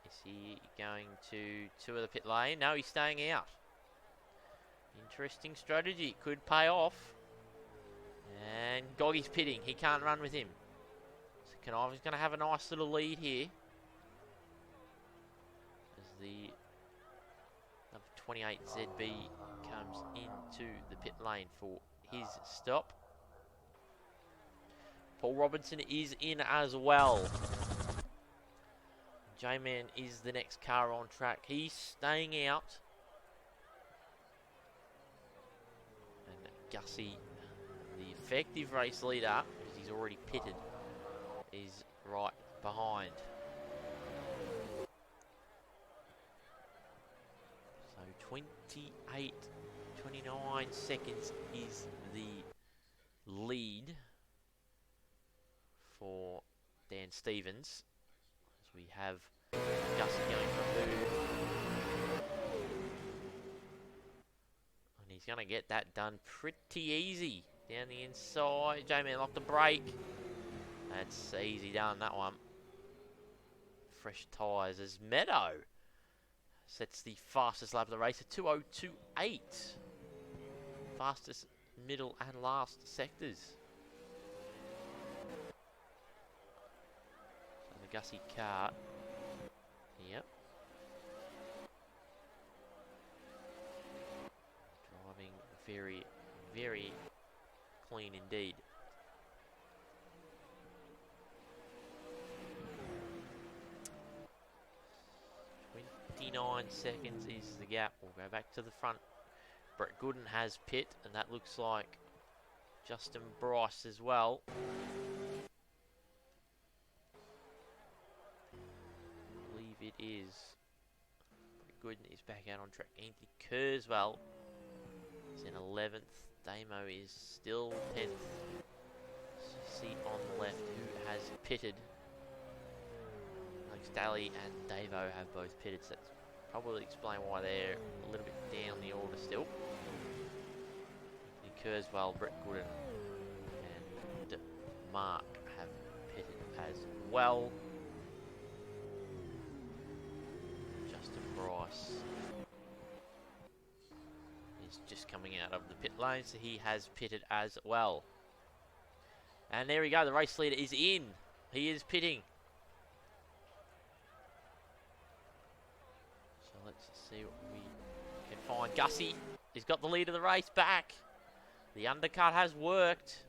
Is he going to of the pit lane? No, he's staying out. Interesting strategy. Could pay off. And Goggy's pitting. He can't run with him. So Conniving's going to have a nice little lead here. As the number 28 ZB comes into the pit lane for his stop. Paul Robinson is in as well. J-Man is the next car on track. He's staying out. And Gussie, the effective race leader, because he's already pitted, is right behind. So 29 seconds is the lead for Dan Stevens. As we have Gussie going for a move. And he's going to get that done pretty easy. Down the inside. J-Man locked the brake. That's easy done, that one. Fresh tyres as Meadow sets the fastest lap of the race at 2:02.8. Fastest middle and last sectors. So the Gussie car. Yep. Driving very, very clean indeed. .9 seconds is the gap. We'll go back to the front. Brett Gooden has pit, and that looks like Justin Bryce as well. I believe it is. Brett Gooden is back out on track. Anthony Kurzweil is in 11th. Damo is still 10th. See on the left who has pitted. Alex Daly and Davo have both pitted, so that's probably explain why they're a little bit down the order still. Anthony Kurzweil, Brett Gooden and Mark have pitted as well. Justin Bryce is just coming out of the pit lane, so he has pitted as well. And there we go, the race leader is in. He is pitting. So let's see what we can find. Gussie has got the lead of the race back. The undercut has worked.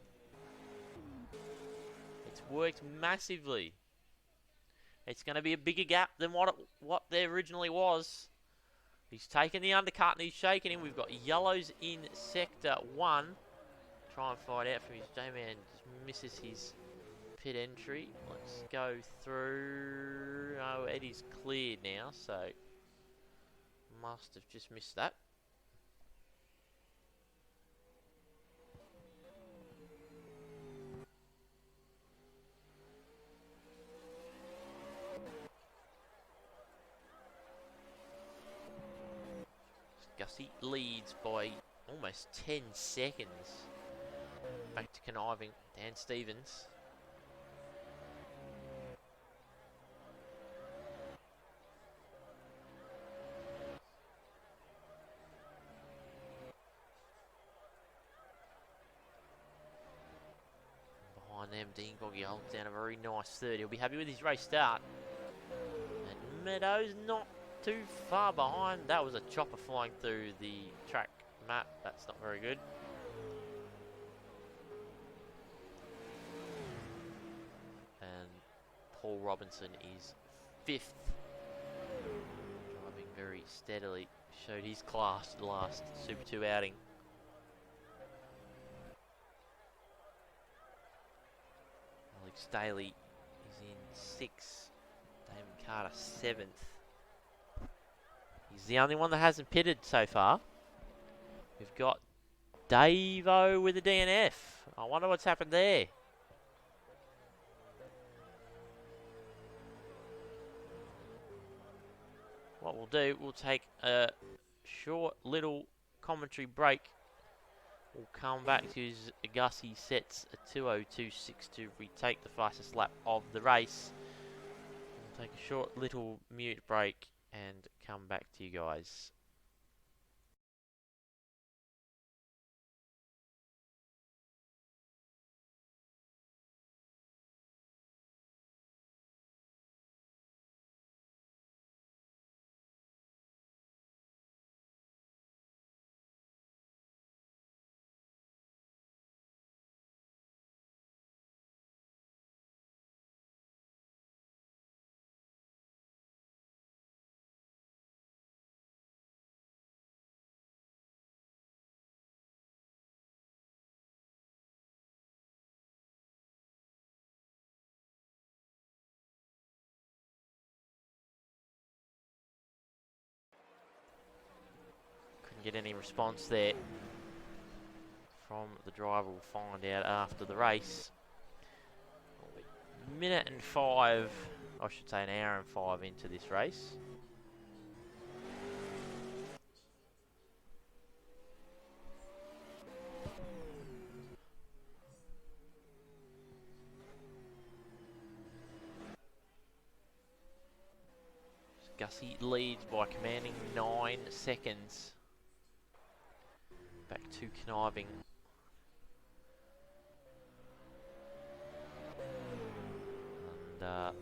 worked massively. It's going to be a bigger gap than what there originally was. He's taken the undercut and he's shaking him. We've got yellows in sector 1. Try and find out from his J-Man. Just misses his pit entry. Let's go through. Oh, Eddie's cleared now, so must have just missed that. Gussie leads by almost 10 seconds. Back to conniving Dan Stevens. Behind them, Dean Goggy holds down a very nice third. He'll be happy with his race start. And Meadows not too far behind. That was a chopper flying through the track map. That's not very good. And Paul Robinson is 5th. Driving very steadily. Showed his class the last Super 2 outing. Alex Daly is in 6th. Damon Carter 7th. He's the only one that hasn't pitted so far. We've got Dave-O with a DNF. I wonder what's happened there. What we'll do, we'll take a short little commentary break. We'll come back to Gussie sets a 2:02.6 to retake the fastest lap of the race. We'll take a short little mute break and come back to you guys. Get any response there from the driver. We'll find out after the race. Minute and 5, I should say an hour and 5 into this race. Gussie leads by commanding 9 seconds. Back to conniving. And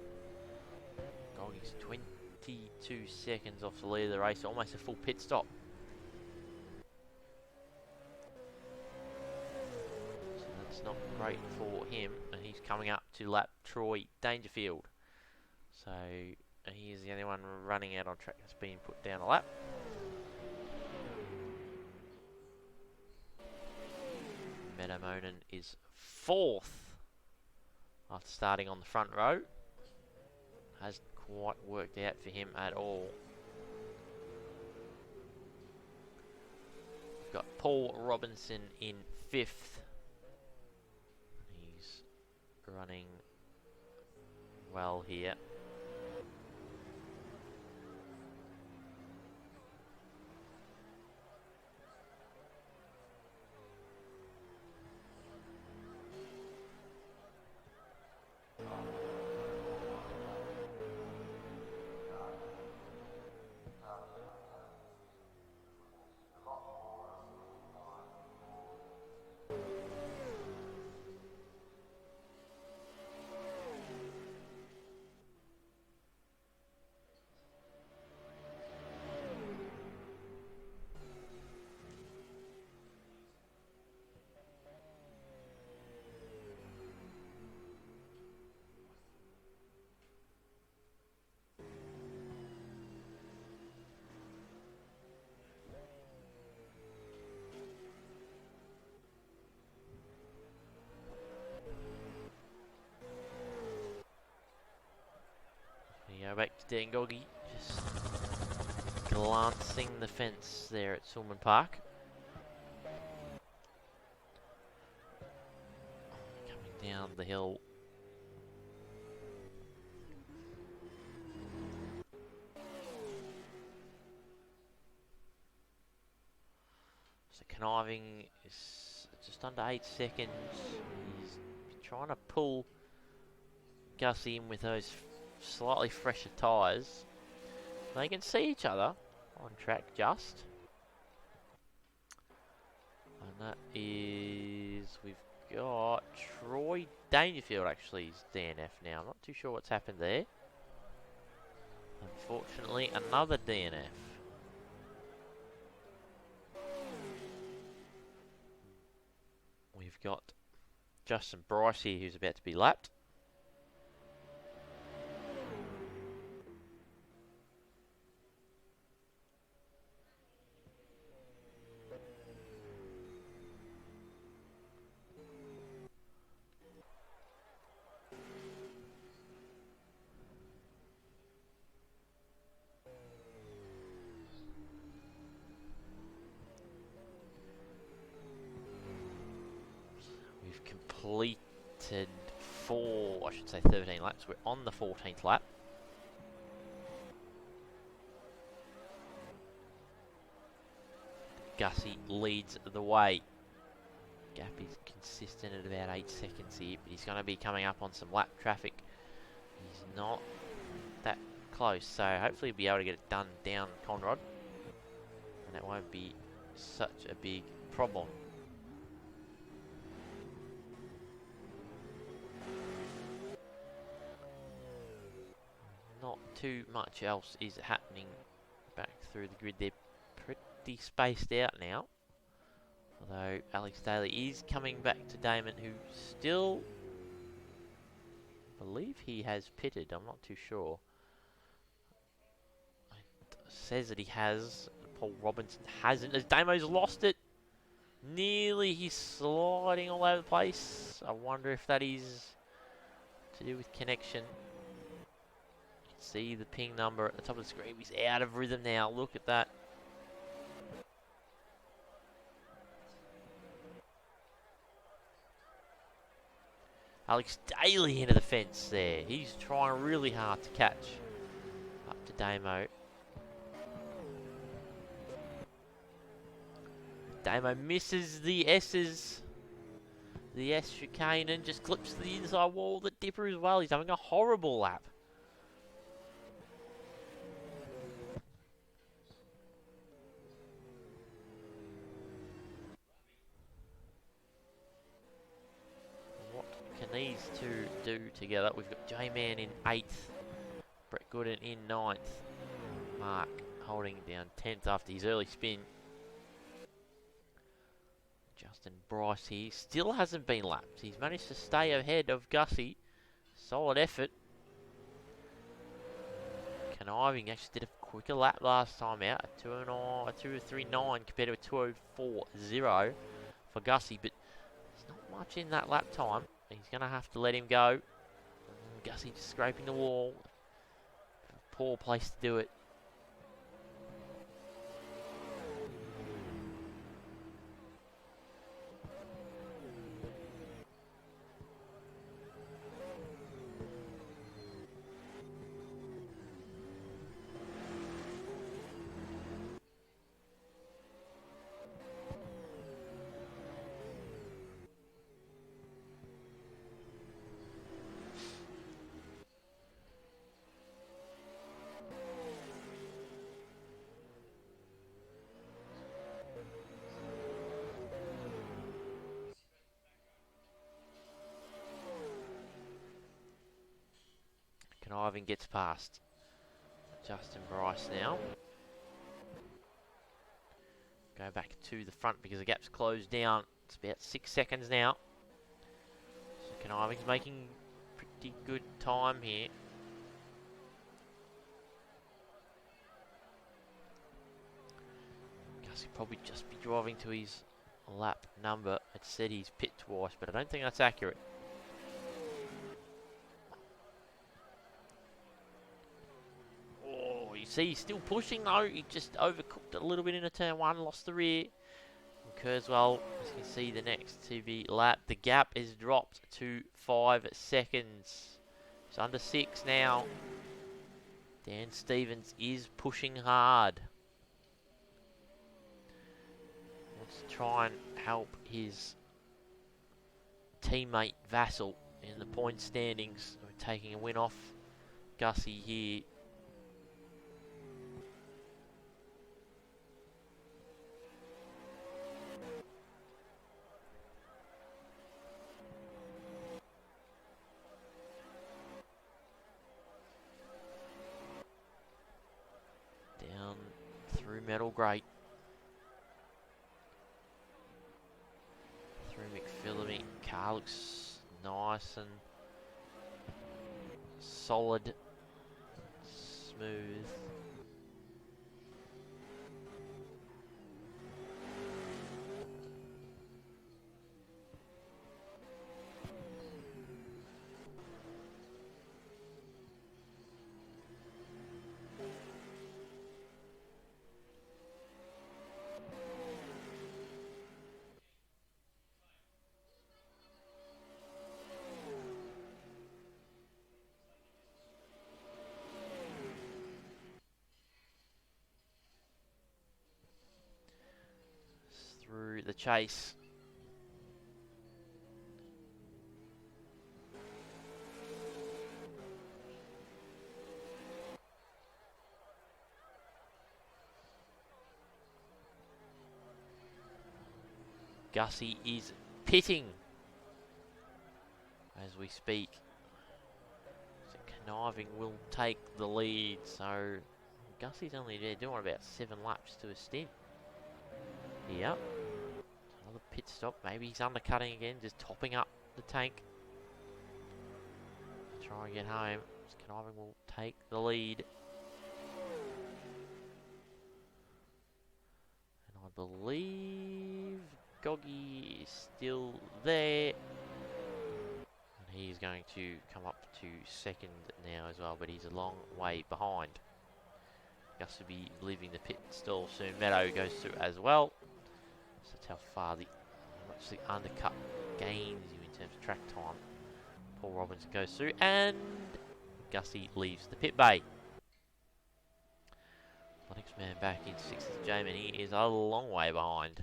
Goggy's 22 seconds off the lead of the race, almost a full pit stop. So that's not great for him, and he's coming up to lap Troy Dangerfield. So he is the only one running out on track that's being put down a lap. Meadow-Monin is 4th after starting on the front row. Hasn't quite worked out for him at all. We've got Paul Robinson in 5th. He's running well here. back to Dangogi, just glancing the fence there at Sulman Park. Coming down the hill. So conniving is just under 8 seconds. He's trying to pull Gussie in with those slightly fresher tyres. They can see each other on track just. And that is, we've got Troy Dangerfield actually is DNF now. I'm not too sure what's happened there. Unfortunately, another DNF. We've got Justin Bryce here who's about to be lapped. We've completed 13 laps. We're on the 14th lap. Gussie leads the way. Gap is consistent at about 8 seconds here, but he's going to be coming up on some lap traffic. He's not that close, so hopefully he'll be able to get it done down Conrod, and that won't be such a big problem. Not too much else is happening back through the grid. They're pretty spaced out now. Although Alex Daly is coming back to Damon, who still, I believe he has pitted. I'm not too sure. It says that he has. Paul Robinson hasn't, as Damo's lost it. Nearly, he's sliding all over the place. I wonder if that is to do with connection. You can see the ping number at the top of the screen. He's out of rhythm now. Look at that. Alex Daly into the fence there. He's trying really hard to catch up to Damo. Damo misses the S's. The S chicane and just clips the inside wall of the dipper as well. He's having a horrible lap. What can these two do together? We've got J-Man in 8th. Brett Gooden in 9th. Mark holding down 10th after his early spin. Justin Bryce here still hasn't been lapped. He's managed to stay ahead of Gussie. Solid effort. Conniving actually did a quicker lap last time out. A 2:03.9 compared to a 2:04.0 for Gussie. But there's not much in that lap time. He's going to have to let him go. Gussie just scraping the wall. Poor place to do it. Conniving gets past Justin Bryce now. Go back to the front because the gap's closed down. It's about 6 seconds now. So Conniving's making pretty good time here. Gus could probably just be driving to his lap number. It said he's pit twice, but I don't think that's accurate. see he's still pushing though. He just overcooked a little bit in a turn one, lost the rear. And Kurzweil, as you can see, the next to be lapped. The gap is dropped to 5 seconds. It's under 6 now. Dan Stevens is pushing hard. Wants to try and help his teammate Vassal in the point standings. We're taking a win off Gussie here. Down through Metal Grate. Through McPhillamy. Car looks nice and solid, smooth. Through the chase. Gussie is pitting as we speak. So Conniving will take the lead. So Gussie's only there doing about 7 laps to a stint. Yep. Another pit stop. Maybe he's undercutting again, just topping up the tank. Try and get home. Conniving will take the lead. And I believe Goggy is still there. And he's going to come up to second now as well, but he's a long way behind. Gus will be leaving the pit stall soon. Meadow goes through as well. So that's how far much the undercut gains you in terms of track time. Paul Robbins goes through and Gussie leaves the pit bay. The next man back in 6th is Jamin. He is a long way behind.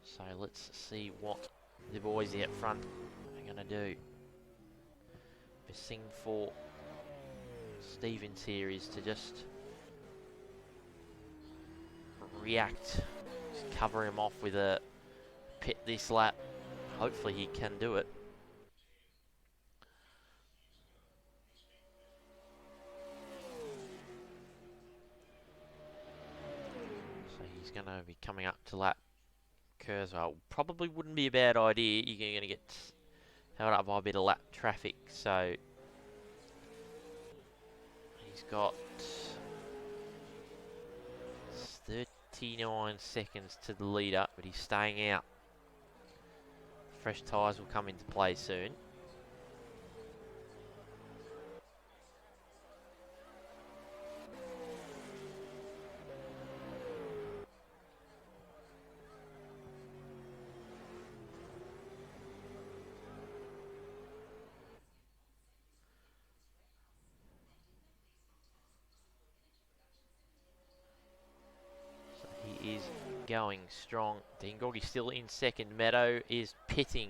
So let's see what the boys out front are going to do. Best thing for Stevens here is to just react, just cover him off with a pit this lap. Hopefully he can do it. So he's going to be coming up to lap Kurzweil. Probably wouldn't be a bad idea. You're going to get held up by a bit of lap traffic. So he's got 39 seconds to the leader, but he's staying out. Fresh tyres will come into play soon. Is going strong. Dingoggy's still in second. Meadow is pitting.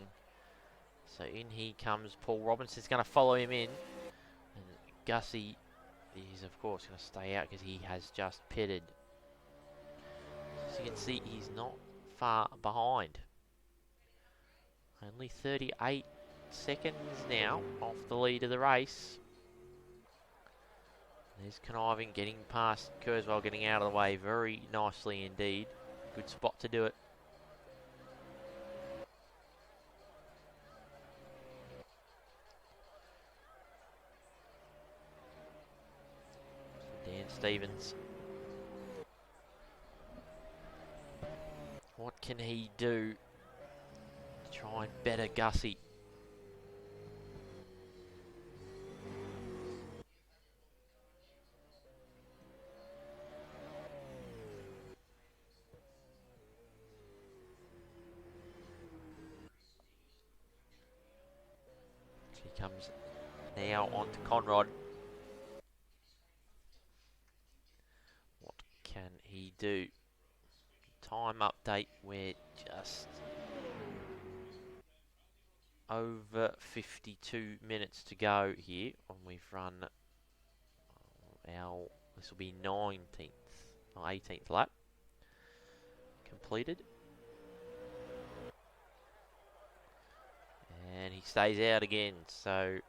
So in he comes Paul Robinson's going to follow him in. And Gussie is of course going to stay out because he has just pitted. As you can see, he's not far behind. Only 38 seconds now off the lead of the race. There's Conniving getting past Kurzweil, getting out of the way very nicely indeed. Good spot to do it. Stevens. What can he do to try and better Gussie? He comes now onto Conrod. What can he do? Time update, we're just over 52 minutes to go here, and we've run this will be 19th or 18th lap completed. And he stays out again, so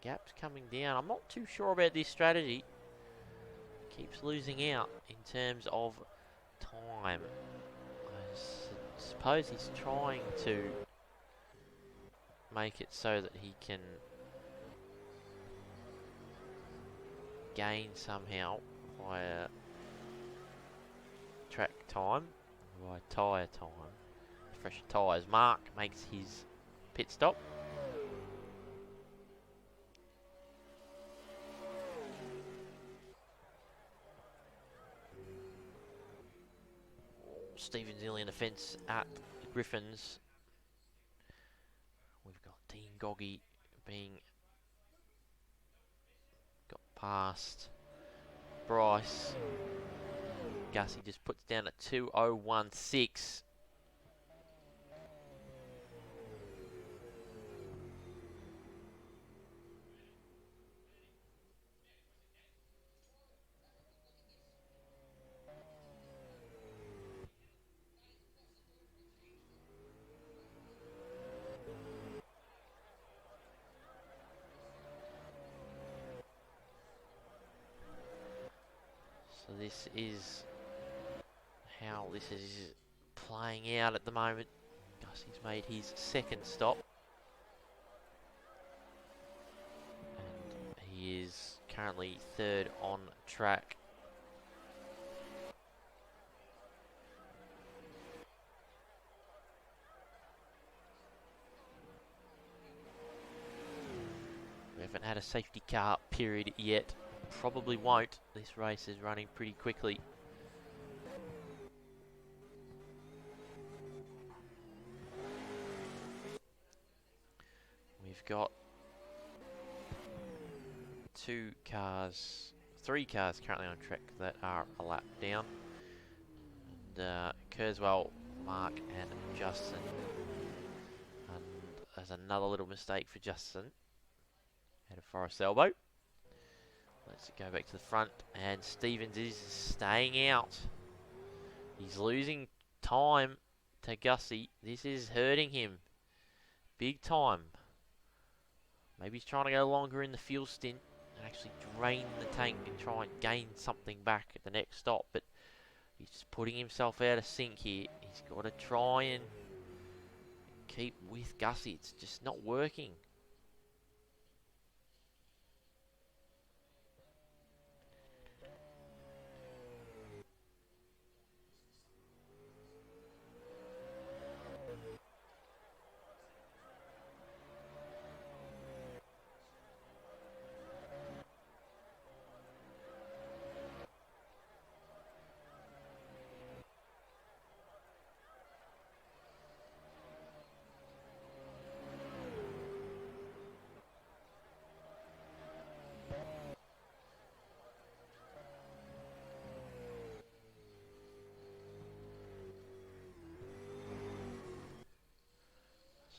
gap's coming down. I'm not too sure about this strategy. Keeps losing out in terms of time. I suppose he's trying to make it so that he can gain somehow via track time, via tyre time. Fresher tyres. Mark makes his pit stop. Stevens nearly in the fence at Griffins. We've got Dean Goggy being got past Bryce. Gussie just puts down a 2016. So this is how this is playing out at the moment. Gussie's made his second stop. And he is currently third on track. We haven't had a safety car period yet. Probably won't. This race is running pretty quickly. We've got three cars currently on track that are a lap down. And Kurzweil, Mark and Justin. And there's another little mistake for Justin. Out of Forest Elbow. Let's go back to the front, and Stevens is staying out. He's losing time to Gussie. This is hurting him big time. Maybe he's trying to go longer in the fuel stint and actually drain the tank and try and gain something back at the next stop, but he's just putting himself out of sync here. He's got to try and keep with Gussie. It's just not working.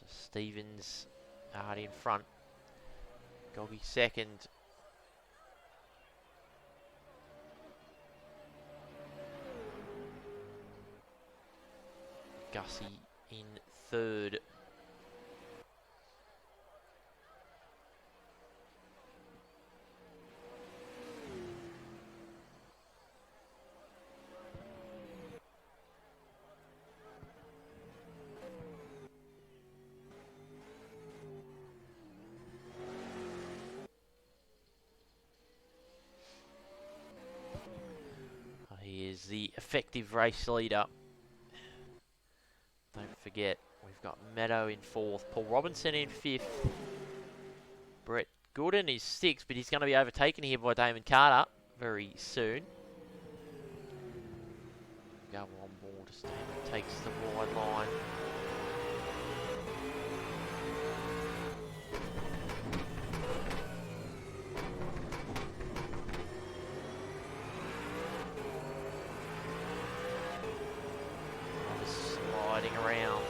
Stevens out in front. Goggy second. Gussie in third. effective race leader. Don't forget, we've got Meadow in 4th, Paul Robinson in 5th, Brett Gooden is 6th, but he's going to be overtaken here by Damon Carter very soon. Go on board as Damon takes the wide line. Sliding around.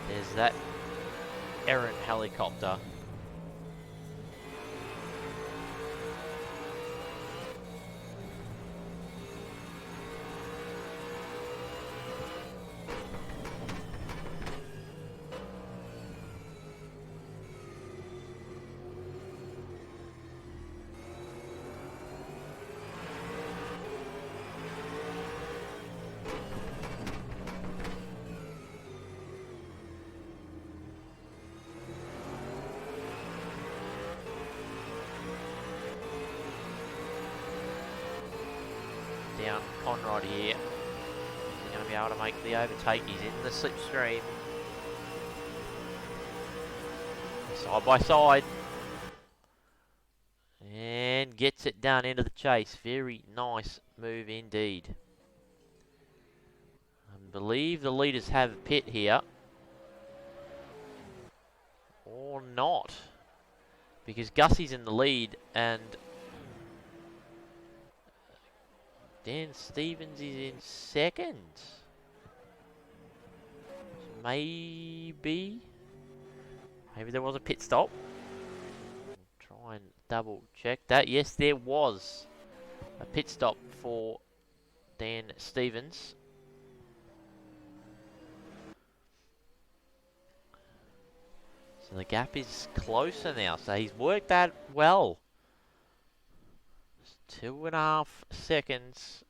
There's that errant helicopter. Down Conrod here. Is he going to be able to make the overtake? He's in the slipstream. Side by side. And gets it down into the chase. Very nice move indeed. I believe the leaders have a pit here. Or not. Because Gussie's in the lead and Dan Stevens is in 2nd. Maybe there was a pit stop. Try and double check that. Yes, there was a pit stop for Dan Stevens. So the gap is closer now. So he's worked that well. 2.5 seconds.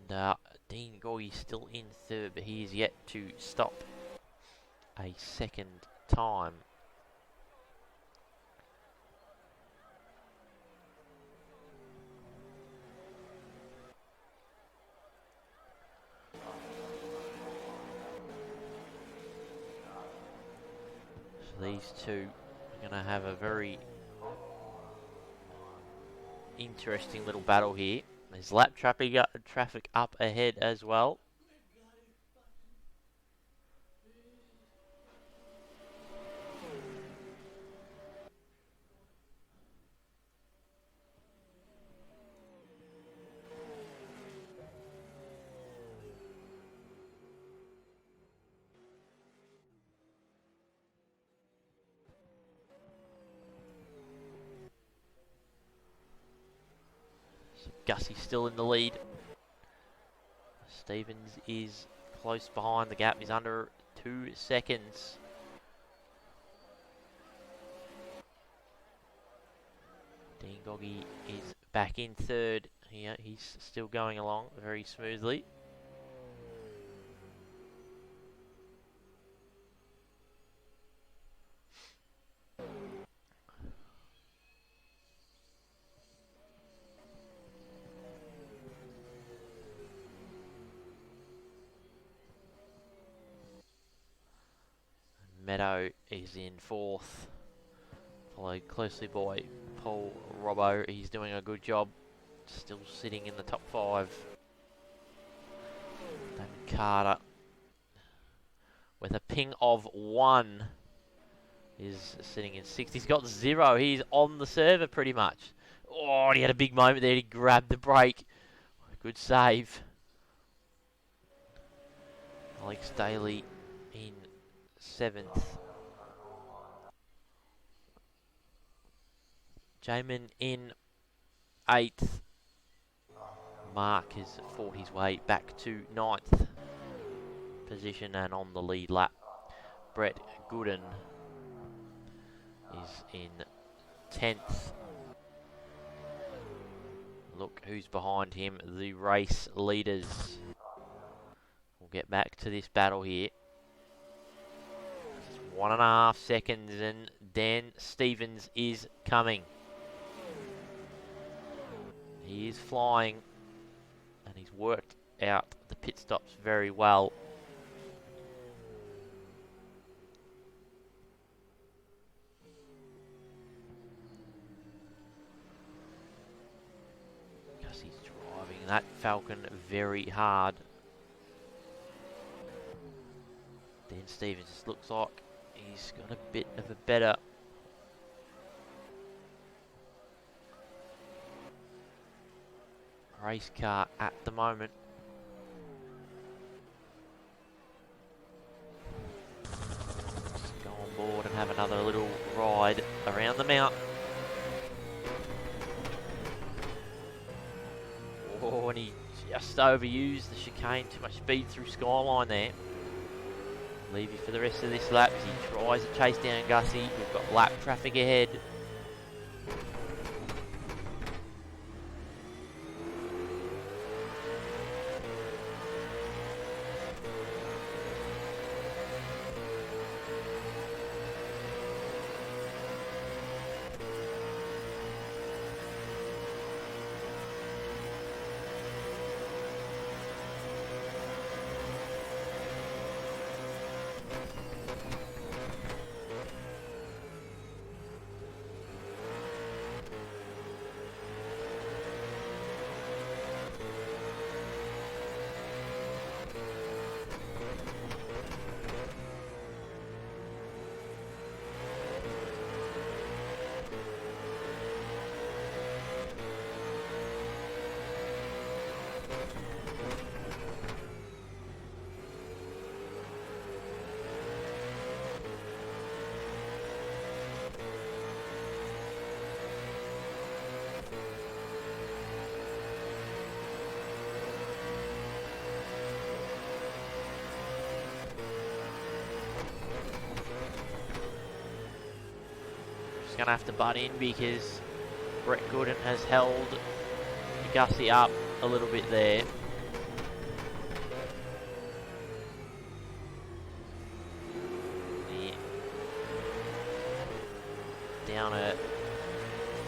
And Dean Gorgey's still in 3rd, but he is yet to stop a 2nd time. These two are going to have a very interesting little battle here. There's lap traffic up ahead as well. Gussie's still in the lead. Stevens is close behind. The gap is under 2 seconds. Dean Gorgey is back in 3rd here. He's still going along very smoothly. Meadow is in 4th, followed closely by Paul Robbo. He's doing a good job, still sitting in the top 5. Damon Carter, with a ping of 1, is sitting in 6th. He's got 0. He's on the server pretty much. Oh, he had a big moment there. He grabbed the brake. Good save. Alex Daly in 7th. Jamin in 8th. Mark has fought his way back to 9th position and on the lead lap. Brett Gooden is in 10th. look who's behind him, the race leaders. We'll get back to this battle here. 1.5 seconds and Dan Stevens is coming. He is flying and he's worked out the pit stops very well. Gussie's driving that Falcon very hard. Dan Stevens just looks like he's got a bit of a better race car at the moment. Let's go on board and have another little ride around the mountain. Oh, and he just overused the chicane, too much speed through Skyline there. Levy for the rest of this lap as he tries to chase down Gussie. We've got lap traffic ahead. Going to have to butt in because Brett Gooden has held Gussie up a little bit there. The Downer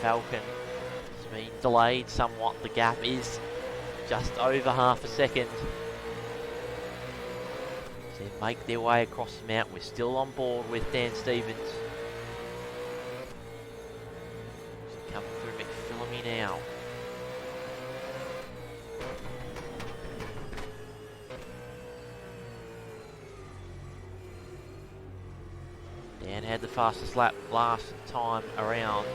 Falcon has been delayed somewhat. The gap is just over half a second. So they make their way across the mountain. We're still on board with Dan Stevens. Coming through McPhillamy now. Dan had the fastest lap last time around.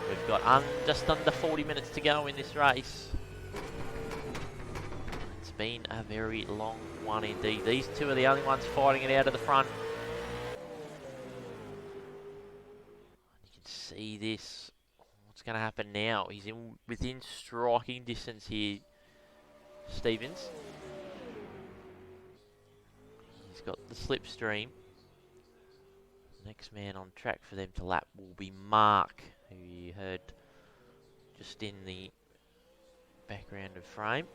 We've got just under 40 minutes to go in this race. It's been a very long one indeed. These two are the only ones fighting it out of the front. You can see this. What's going to happen now? He's within striking distance here, Stevens. He's got the slipstream. Next man on track for them to lap will be Mark, who you heard just in the background of frame.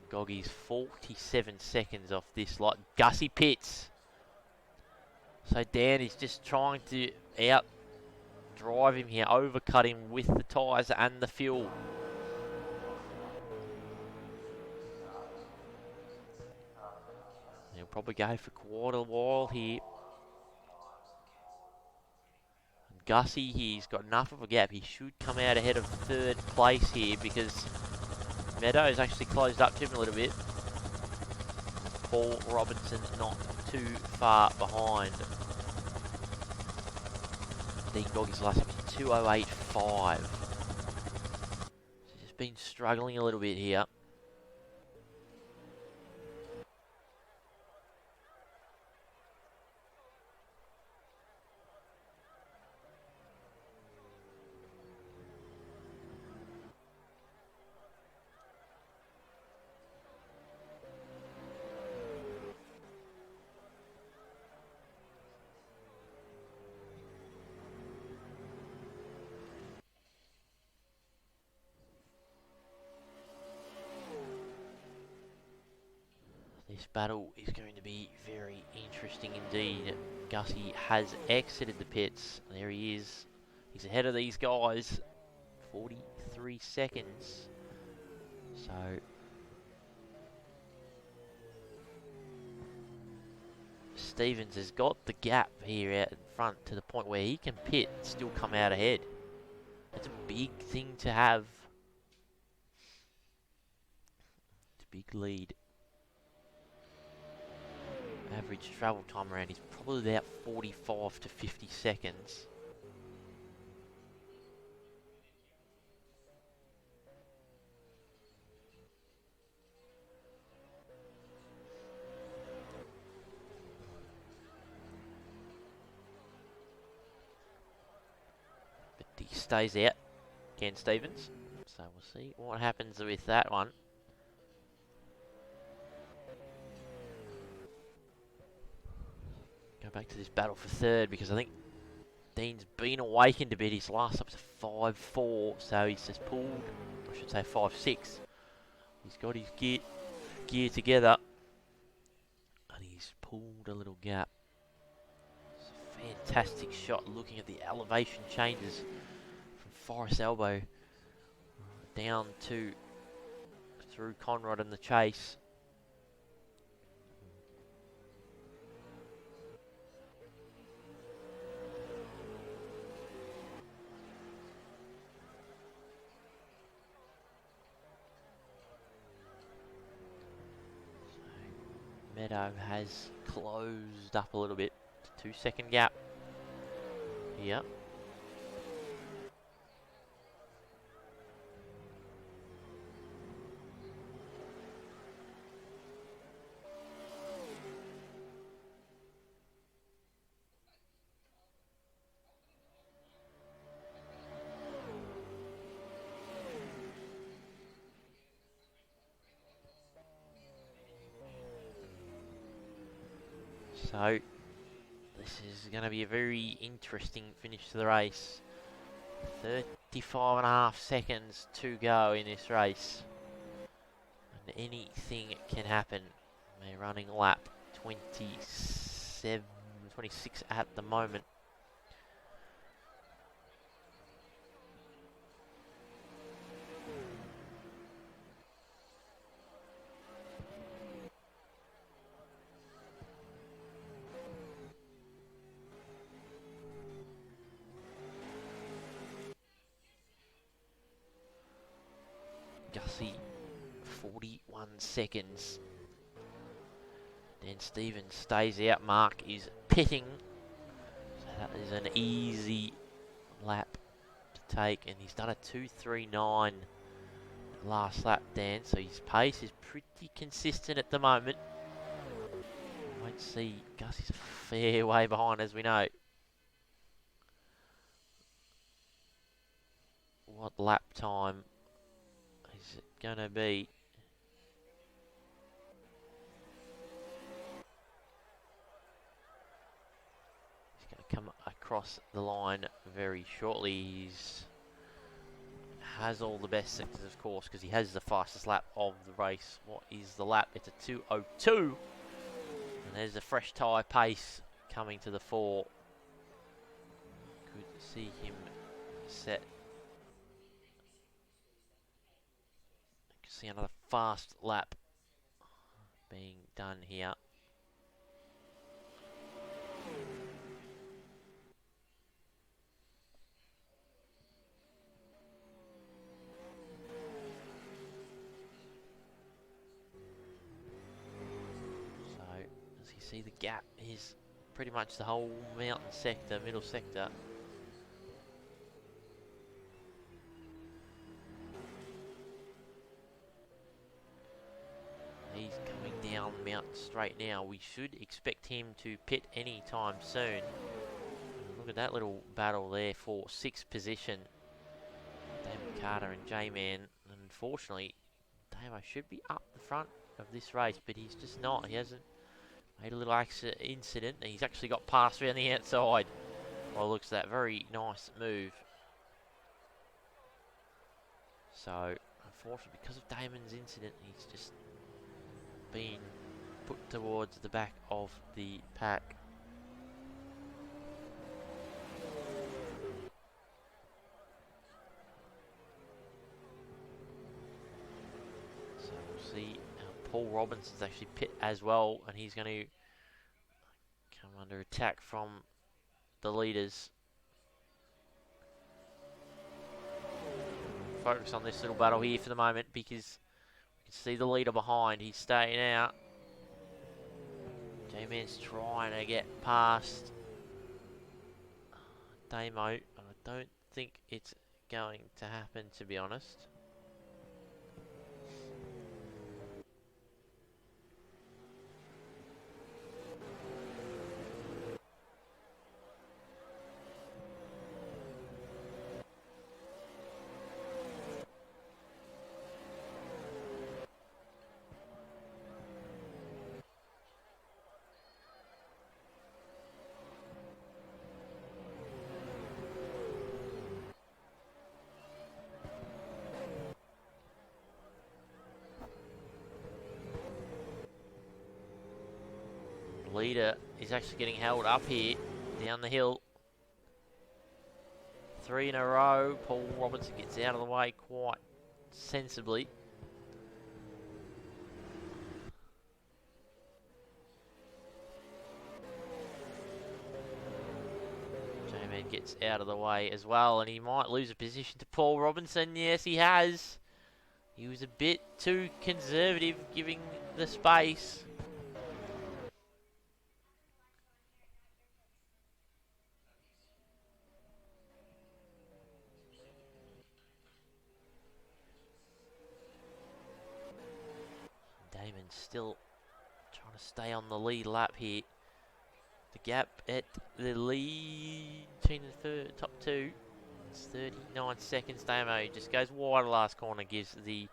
Goggy's 47 seconds off this lot. Gussie pits. So Dan is just trying to out drive him here, overcut him with the tyres and the fuel. He'll probably go for quite a while here. And Gussie, he's got enough of a gap. He should come out ahead of third place here because Meadows actually closed up to him a little bit. Paul Robinson not too far behind. Dean Goggy's last up to 2:08.5. He's just been struggling a little bit here. This battle is going to be very interesting indeed. Gussie has exited the pits. There he is. He's ahead of these guys. 43 seconds. So Stevens has got the gap here out in front to the point where he can pit and still come out ahead. That's a big thing to have. It's a big lead. Average travel time around is probably about 45 to 50 seconds. But he stays out, Ken Stevens. So we'll see what happens with that one. Go back to this battle for third because I think Dean's been awakened a bit. His last up to 5.4, so he's just pulled, I should say 5.6. He's got his gear together and he's pulled a little gap. It's a fantastic shot looking at the elevation changes from Forest Elbow down to through Conrod and the chase. Meadow has closed up a little bit. 2-second gap here. So this is going to be a very interesting finish to the race. 35.5 seconds to go in this race. And anything can happen. They're running lap 26 at the moment. Gussie, 41 seconds. Dan Stevens stays out. Mark is pitting. So that is an easy lap to take. And he's done a 2.39 last lap, Dan. So his pace is pretty consistent at the moment. Won't see. Gussie's a fair way behind, as we know. What lap time is it going to be? He's going to come across the line very shortly. He's has all the best sectors, of course, because he has the fastest lap of the race. What is the lap? It's a 2.02. And there's a fresh tyre pace coming to the fore. Good to see him set. You can see another fast lap being done here. As you see, the gap is pretty much the whole mountain sector, middle sector. He's coming down mountain straight now. We should expect him to pit any time soon. Look at that little battle there for 6th position. Damon Carter and J-Man. Unfortunately, Damo should be up the front of this race, but he's just not. He hasn't made a little incident, and he's actually got past around the outside. Well, looks that very nice move. So, unfortunately, because of Damon's incident, he's just been put towards the back of the pack. So we'll see. Paul Robinson's actually pit as well, and he's going to come under attack from the leaders. Focus on this little battle here for the moment because you can see the leader behind. He's staying out. J-Man's trying to get past Damo. I don't think it's going to happen, to be honest. Leader is actually getting held up here down the hill. 3 in a row. Paul Robinson gets out of the way quite sensibly. J-Man gets out of the way as well, and he might lose a position to Paul Robinson. Yes, he has. He was a bit too conservative, giving the space. Damon's still trying to stay on the lead lap here. The gap at the lead between the top two, it's 39 seconds. Damo just goes wide the last corner, gives the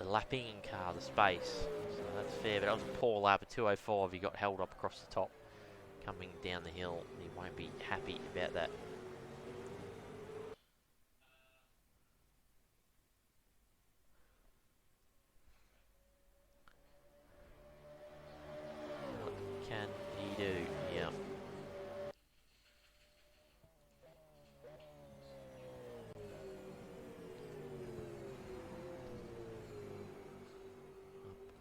lapping car the space. So that's fair, but that was a poor lap at 2:05. He got held up across the top coming down the hill. He won't be happy about that. What can he do? Yeah. Up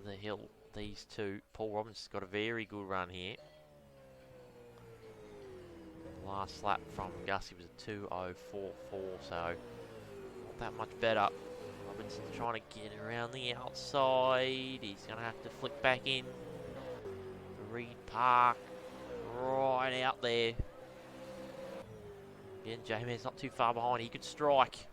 the hill, these two. Paul Robinson's got a very good run here. Last lap from Gussie was a 2:044, so not that much better. Robinson's trying to get around the outside. He's going to have to flick back in. Reed Park right out there. Again, J-Man's not too far behind. He could strike.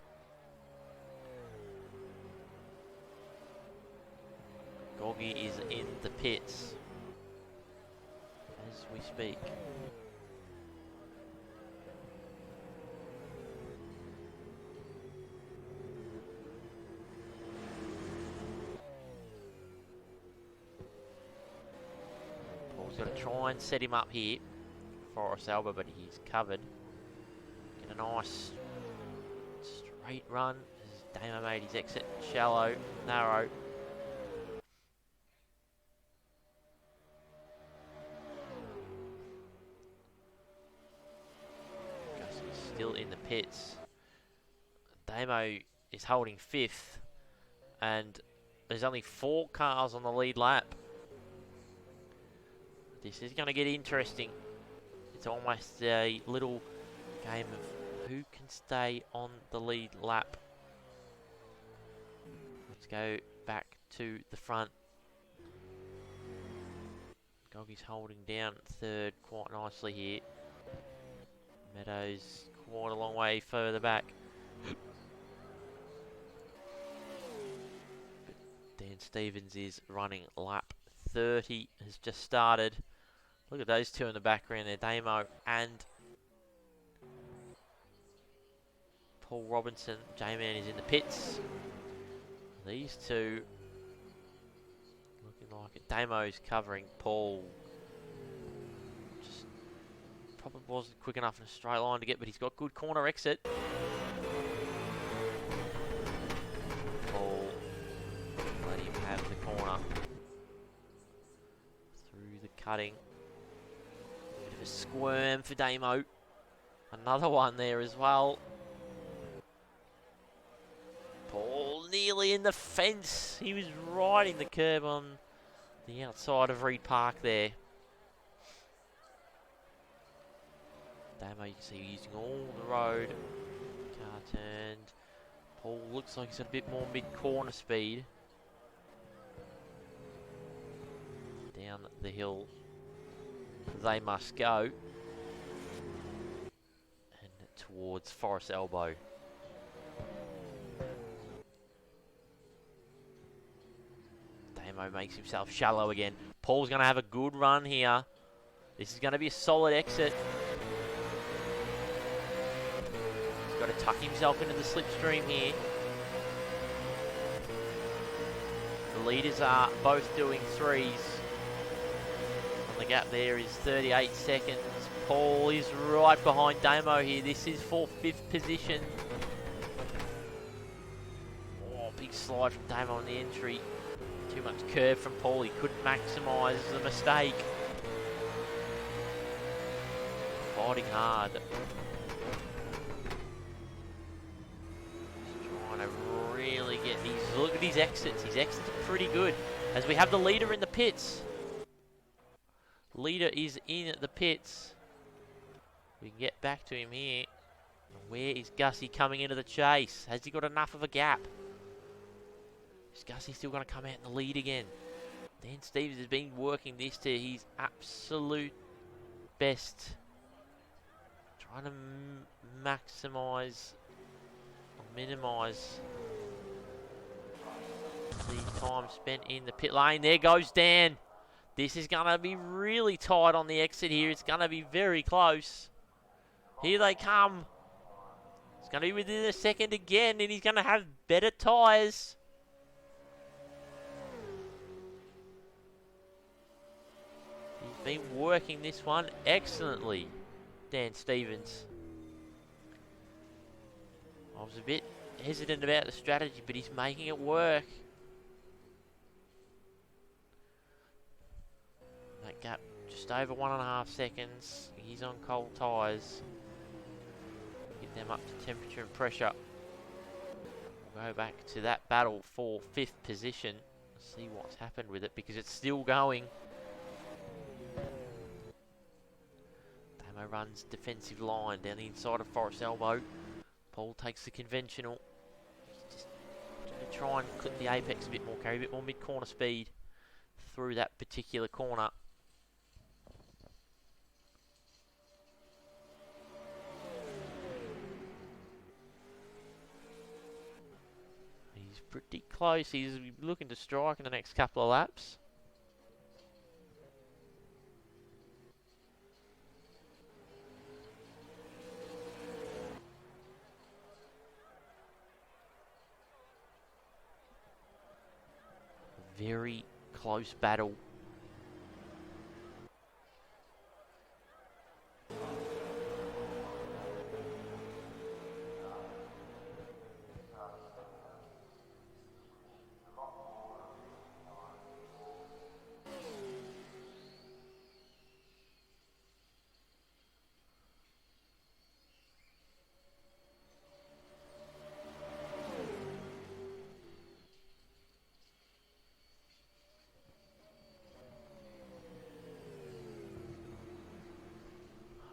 Goggy is in the pits as we speak. Paul's got to try and set him up here for Alba, but he's covered. Get a nice straight run. Damo made his exit shallow, narrow. Still in the pits. Damo is holding 5th, and there's only 4 cars on the lead lap. This is going to get interesting. It's almost a little game of who can stay on the lead lap. Let's go back to the front. Goggy's holding down 3rd quite nicely here. Meadows quite a long way further back. But Dan Stevens is running lap 30, has just started. Look at those two in the background there, Damo and Paul Robinson. J-Man is in the pits. These two looking like it. Damo's covering Paul. Just probably wasn't quick enough in a straight line to get, but he's got good corner exit. Paul let him have the corner. cutting. Bit of a squirm for Damo. Another one there as well. Paul nearly in the fence. He was riding the curb on the outside of Reed Park there. Damo, you can see using all the road. Car turned. Paul looks like he's got a bit more mid-corner speed. Down the hill they must go. And towards Forest Elbow. Damo makes himself shallow again. Paul's going to have a good run here. This is going to be a solid exit. He's got to tuck himself into the slipstream here. The leaders are both doing threes. And the gap there is 38 seconds. Paul is right behind Damo here. This is for 5th position. Oh, big slide from Damo on the entry. Too much curve from Paul. He couldn't maximise the mistake. Fighting hard. Trying to really get these. Look at his exits. His exits are pretty good. As we have the leader in the pits. Leader is in the pits. We can get back to him here. Where is Gussie coming into the chase? Has he got enough of a gap? Is Gussie still going to come out in the lead again? Dan Stevens has been working this to his absolute best. Trying to maximise or minimise the time spent in the pit lane. There goes Dan. This is going to be really tight on the exit here. It's going to be very close. Here they come. It's going to be within a second again, and he's going to have better tyres. He's been working this one excellently, Dan Stevens. I was a bit hesitant about the strategy, but he's making it work. That gap just over 1.5 seconds. He's on cold tyres. Get them up to temperature and pressure. We'll go back to that battle for 5th position. See what's happened with it, because it's still going. Damo runs defensive line down the inside of Forest Elbow. Paul takes the conventional. He's just going to try and clip the apex a bit more, carry a bit more mid-corner speed through that particular corner. He's pretty close. He's looking to strike in the next couple of laps. Very close battle.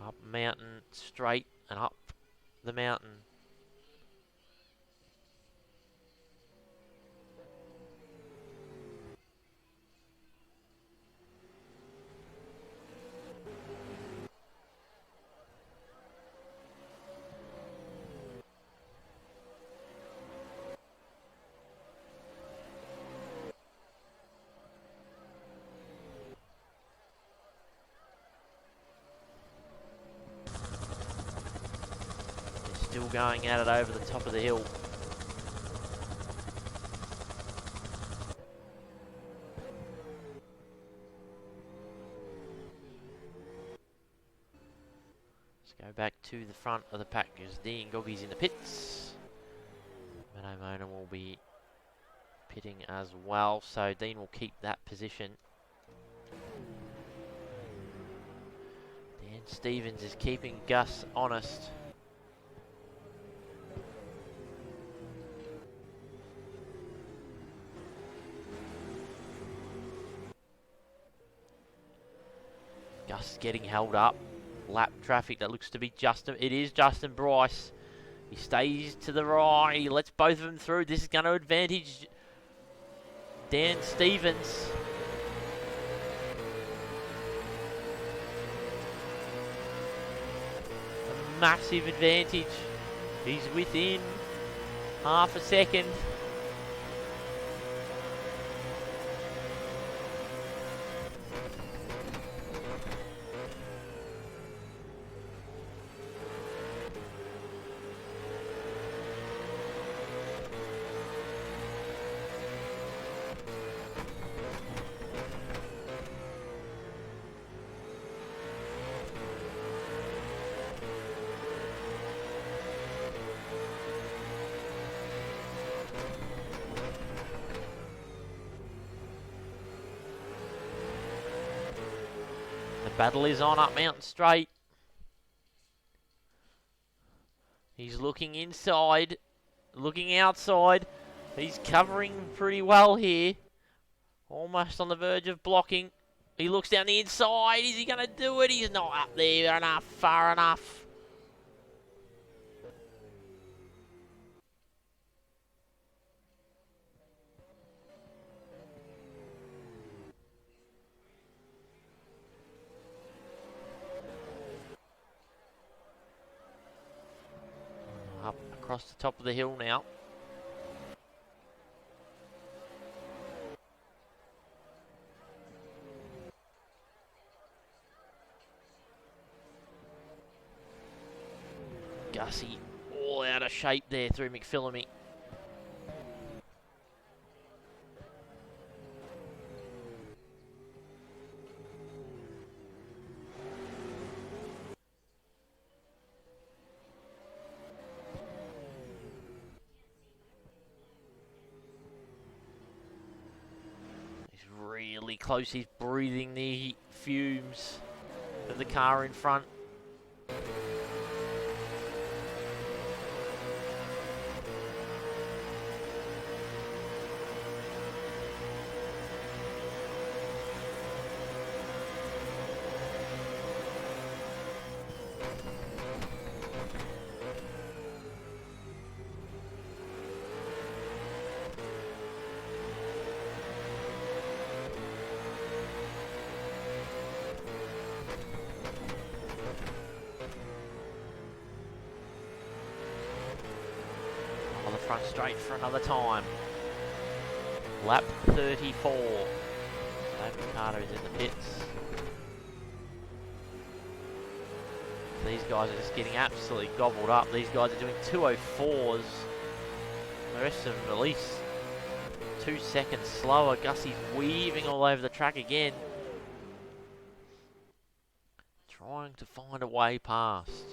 Up mountain, straight and up the mountain. Still going at it over the top of the hill. Let's go back to the front of the pack as Dean Goggy's in the pits. Meadow Mona will be pitting as well, so Dean will keep that position. And Stevens is keeping Gus honest. Gus getting held up. Lap traffic that looks to be Justin. It is Justin Bryce. He stays to the right. He lets both of them through. This is going to advantage Dan Stevens. A massive advantage. He's within half a second. Battle is on up Mountain Straight. He's looking inside, looking outside. He's covering pretty well here. Almost on the verge of blocking. He looks down the inside. Is he going to do it? He's not up there enough, far enough. Up across the top of the hill now. Gussie all out of shape there through McPhillamy. Really close. He's breathing the fumes of the car in front. Front straight for another time. Lap 34. David Carter is in the pits. These guys are just getting absolutely gobbled up. These guys are doing 204s. The rest of them at least 2 seconds slower. Gussie's weaving all over the track again. Trying to find a way past.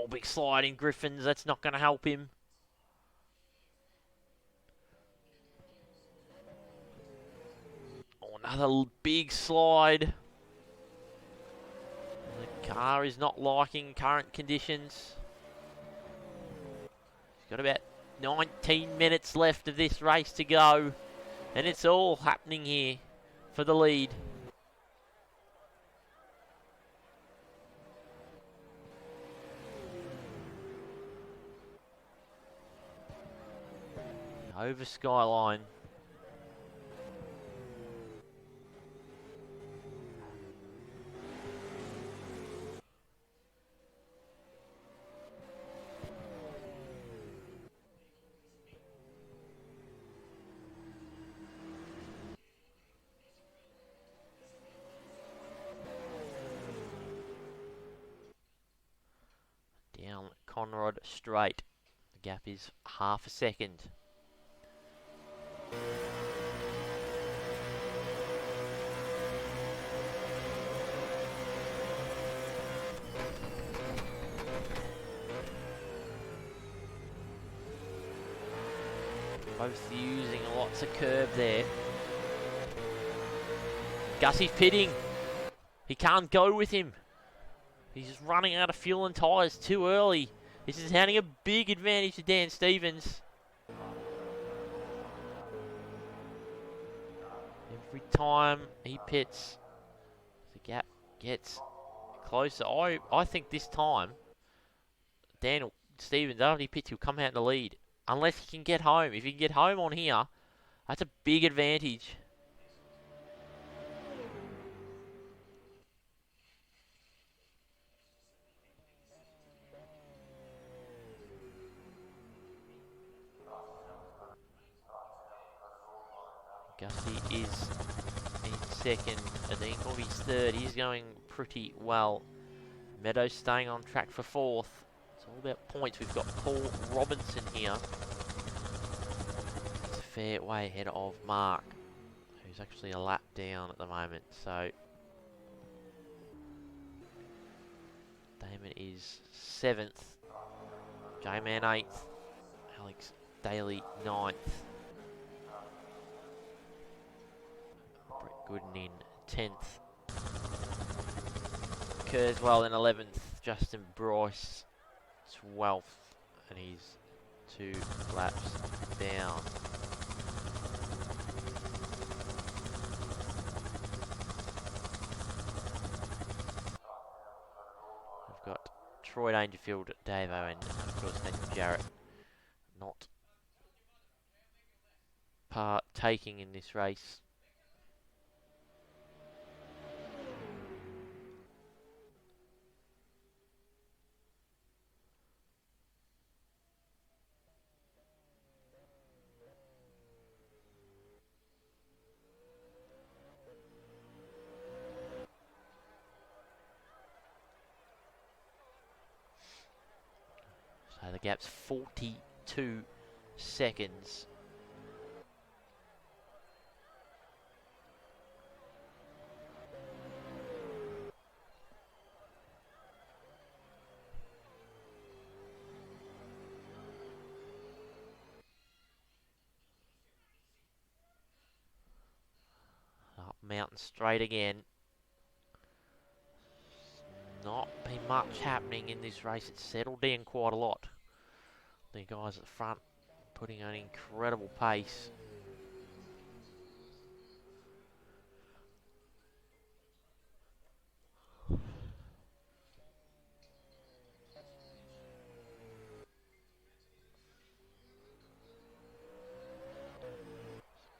Big slide in Griffins, that's not going to help him. Oh, another big slide. The car is not liking current conditions. He's got about 19 minutes left of this race to go. And it's all happening here for the lead. Over Skyline. Down Conrod Straight. The gap is half a second. Both using lots of curb there. Gussie's pitting. He can't go with him. He's just running out of fuel and tyres too early. This is handing a big advantage to Dan Stevens. Every time he pits, the gap gets closer. I think this time, Dan Stevens, after he pits, he'll come out in the lead. Unless he can get home. If he can get home on here, that's a big advantage. Gussie is in second. Adinkovi's third. He's going pretty well. Meadows staying on track for fourth. It's all about points. We've got Paul Robinson here. It's a fair way ahead of Mark, who's actually a lap down at the moment. So Damon is 7th. J-Man 8th. Alex Daly 9th. Brett Gooden in 10th. Kurzweil in 11th. Justin Bryce 12th. And he's 2 laps down. We've got Troy Dangerfield, Davo, and of course Nathan Jarrett not partaking in this race. So the gap's 42 seconds. Up Mountain Straight again. Not been much happening in this race. It's settled down quite a lot. The guys at the front putting on incredible pace.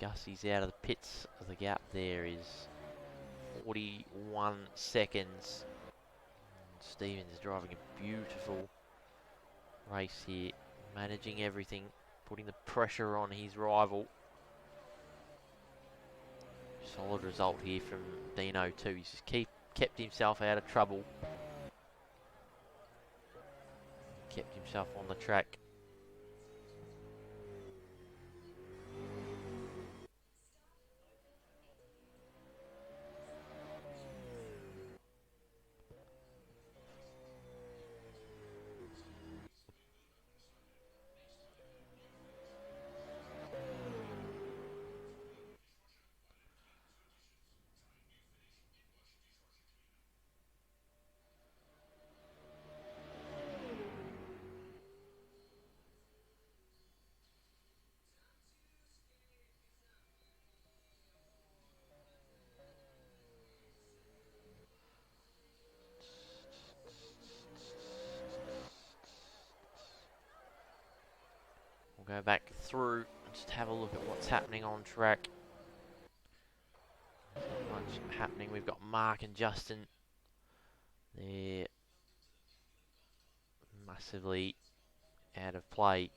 Gussie's out of the pits. The gap there is 41 seconds. Stevens is driving a beautiful race here, managing everything, putting the pressure on his rival. Solid result here from Dino too. He's just kept himself out of trouble. Kept himself on the track. We'll go back through and just have a look at what's happening on track. Not much happening. We've got Mark and Justin. They're massively out of play.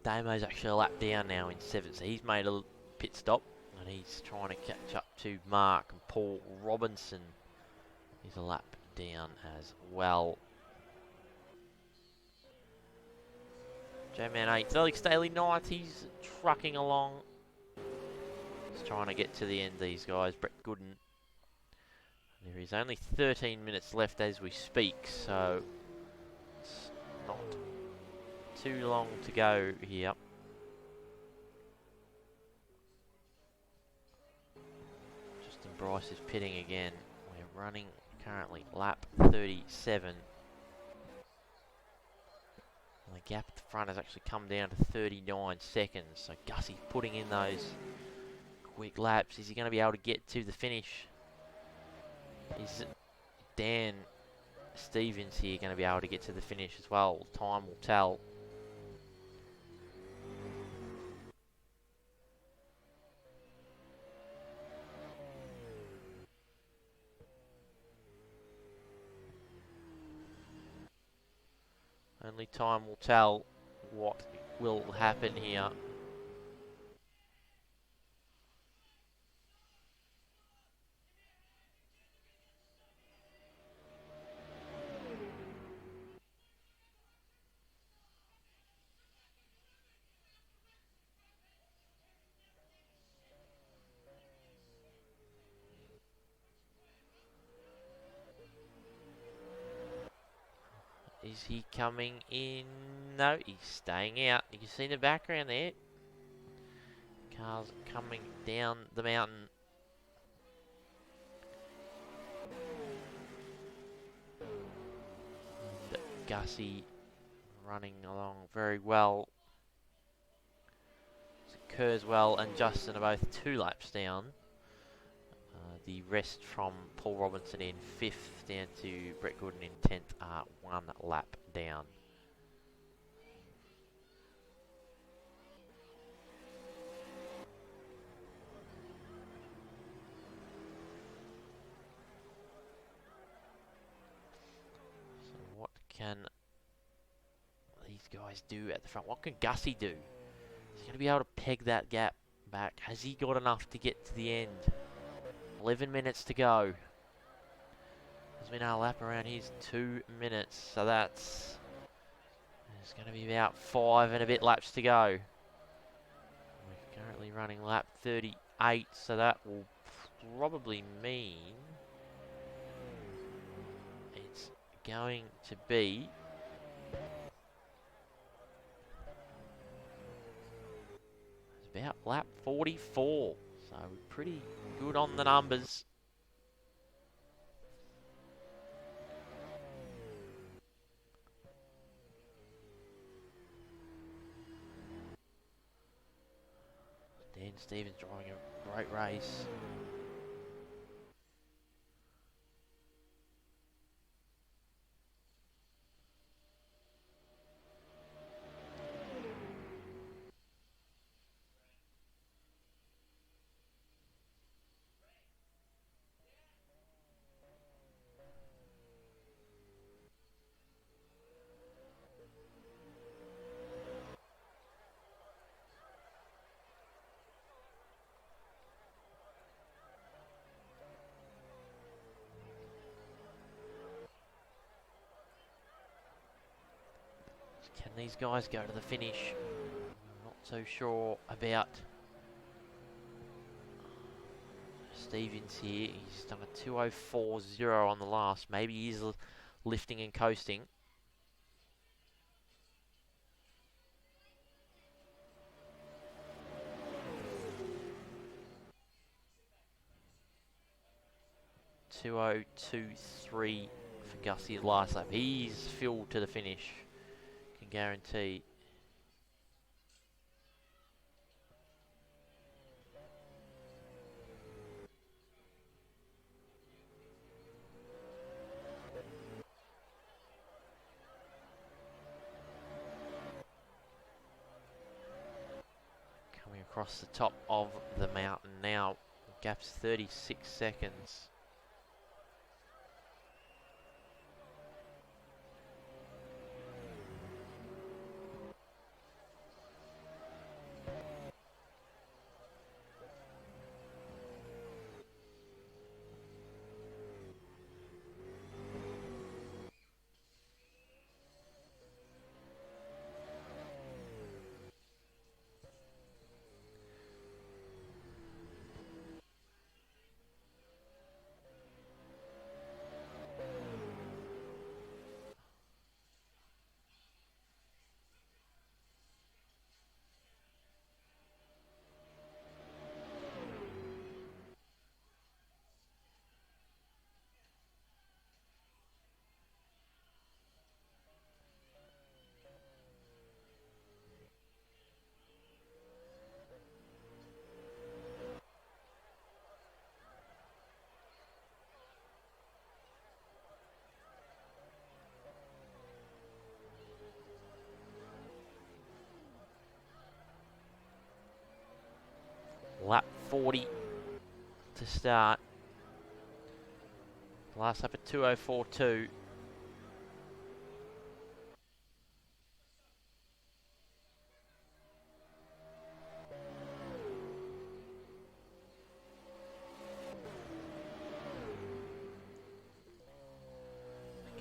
Damo's actually a lap down now in 7th, so he's made a pit stop and he's trying to catch up to Mark. And Paul Robinson is a lap down as well. J-Man 8th, Alex Daly 9th, he's trucking along. He's trying to get to the end, these guys. Brett Gooden. There is only 13 minutes left as we speak, so it's not too long to go here. Justin Bryce is pitting again. We're running currently lap 37. And the gap at the front has actually come down to 39 seconds. So Gussie's putting in those quick laps. Is he going to be able to get to the finish? Is Dan Stevens here going to be able to get to the finish as well? Time will tell. Only time will tell what will happen here. Is he coming in? No, he's staying out. You can see in the background there. Cars coming down the mountain. And Gussie running along very well. Kurzweil and Justin are both 2 laps down. The rest from Paul Robinson in 5th down to Brett Gooden in 10th are 1 lap down. So what can these guys do at the front? What can Gussie do? Is he going to be able to peg that gap back? Has he got enough to get to the end? 11 minutes to go. There's been our lap around here's 2 minutes, so that's... There's going to be about 5 and a bit laps to go. We're currently running lap 38, so that will probably mean it's going to be about lap 44, so pretty good on the numbers. Dan Stevens driving a great race. Can these guys go to the finish? I'm not so sure about Stevens here. He's done a 2:04.0 on the last. Maybe he's lifting and coasting. $2:02.3 for Gussie's last lap. He's filled to the finish. Can guarantee. Coming across the top of the mountain now. The gap's 36 seconds. 2:40 to start. Last lap at 2:04.2.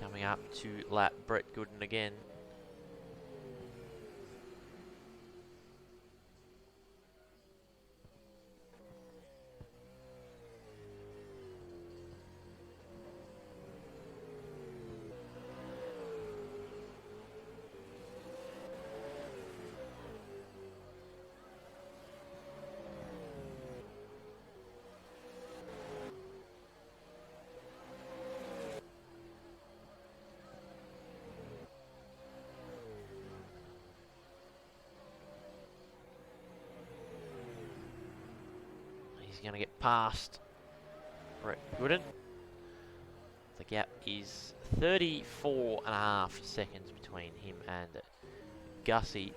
Coming up to lap Brett Gooden again. He's going to get past Brett Gooden. The gap is 34.5 seconds between him and Gussie.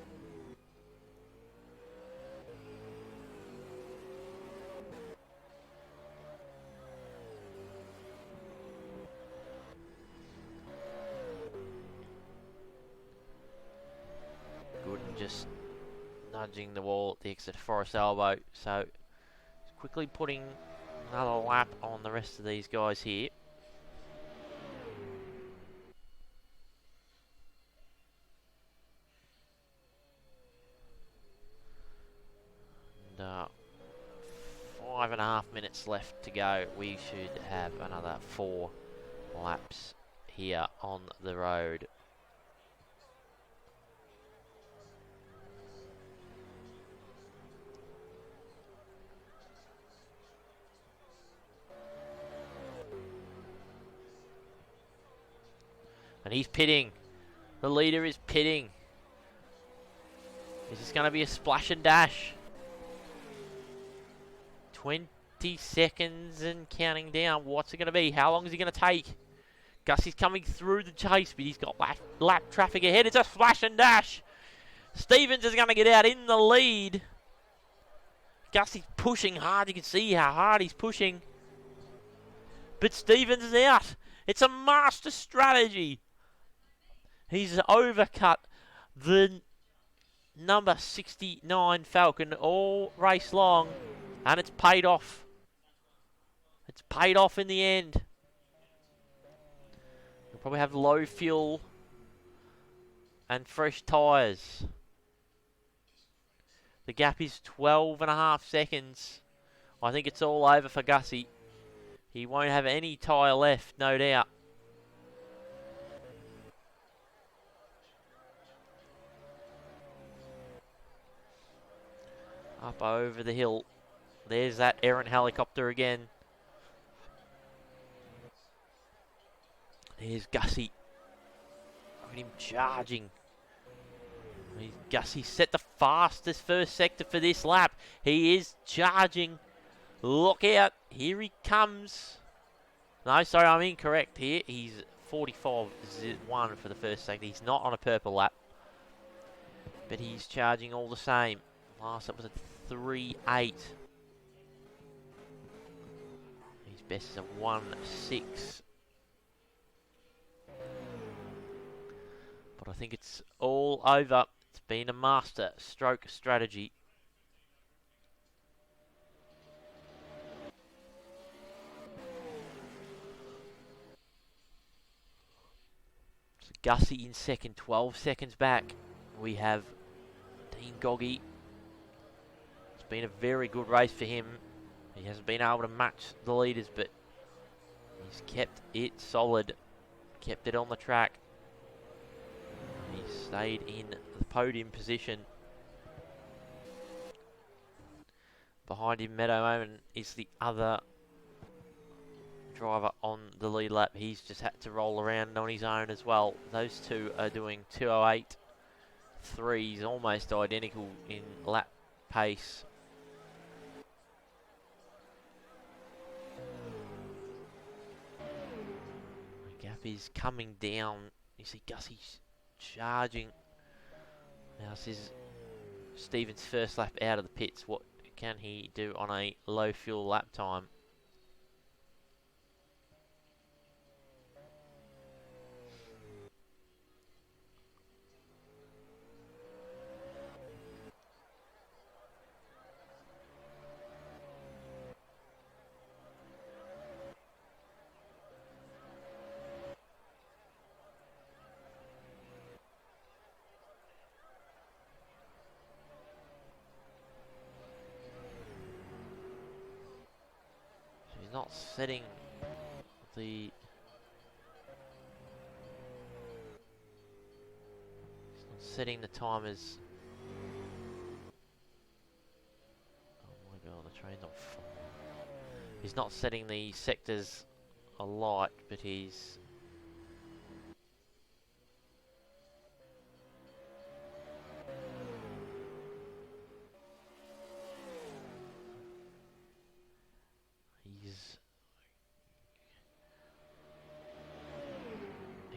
Gooden just nudging the wall at the exit Forest Elbow, so quickly putting another lap on the rest of these guys here. And 5.5 minutes left to go. We should have another 4 laps here on the road. And he's pitting. The leader is pitting. Is this going to be a splash and dash? 20 seconds and counting down. What's it going to be? How long is he going to take? Gussie's coming through the chase, but he's got lap traffic ahead. It's a splash and dash. Stevens is going to get out in the lead. Gussie's pushing hard. You can see how hard he's pushing. But Stevens is out. It's a master strategy. He's overcut the number 69 Falcon all race long, and it's paid off. It's paid off in the end. We'll probably have low fuel and fresh tyres. The gap is 12.5 seconds. I think it's all over for Gussie. He won't have any tyre left, no doubt. Up over the hill. There's that errant helicopter again. There's Gussie. Look at him charging. Gussie set the fastest first sector for this lap. He is charging. Look out. Here he comes. No, sorry, I'm incorrect here. He's 45.1 for the first sector. He's not on a purple lap. But he's charging all the same. Last lap was a 3.8. His best is a 1.6. But I think it's all over. It's been a master stroke strategy. So Gussie in second, 12 seconds back. We have Dean Goggy. It's been a very good race for him. He hasn't been able to match the leaders, but he's kept it solid. Kept it on the track. He stayed in the podium position. Behind him, Meadow Moment is the other driver on the lead lap. He's just had to roll around on his own as well. Those two are doing 2:08.3s, almost identical in lap pace. The gap is coming down. You see Gussie's charging. Now this is Stevens' first lap out of the pits. What can he do on a low fuel lap time? He's not setting the... He's not setting the timers. Oh my god, the train's on fire. He's not setting the sectors alight, but he's...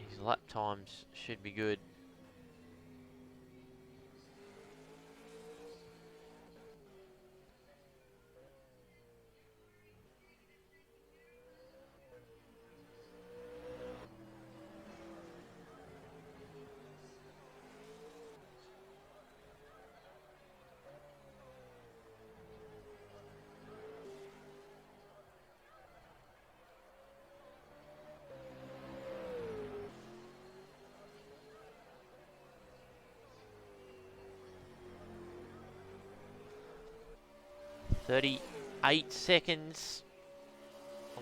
His lap times should be good. "38 seconds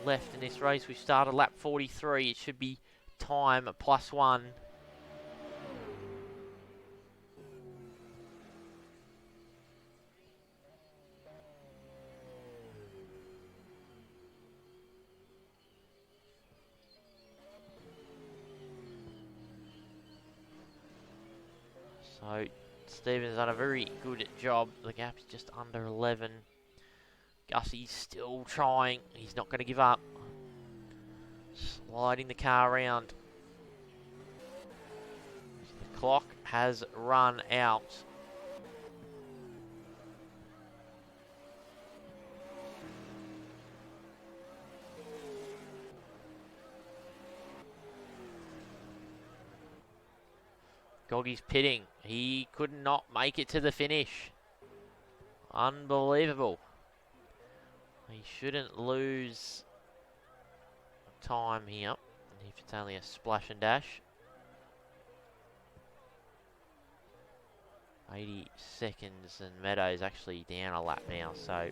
left in this race. We started lap 43. It should be time +1. So Stephen's done a very good job. The gap's just under 11. Gussie's still trying. He's not going to give up. Sliding the car around. The clock has run out. Goggy's pitting. He could not make it to the finish. Unbelievable. He shouldn't lose time here, if it's only a splash and dash. 80 seconds, and Meadows actually down a lap now, so...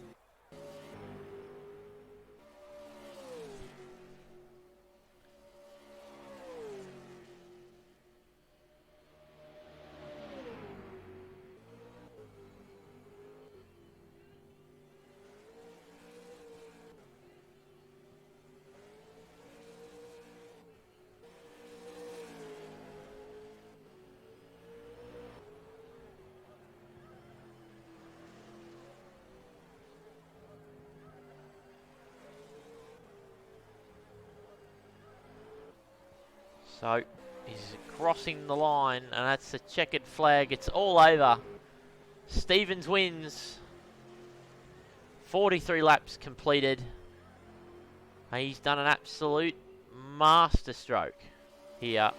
So, he's crossing the line, and that's the checkered flag. It's all over. Stevens wins. 43 laps completed. He's done an absolute masterstroke here.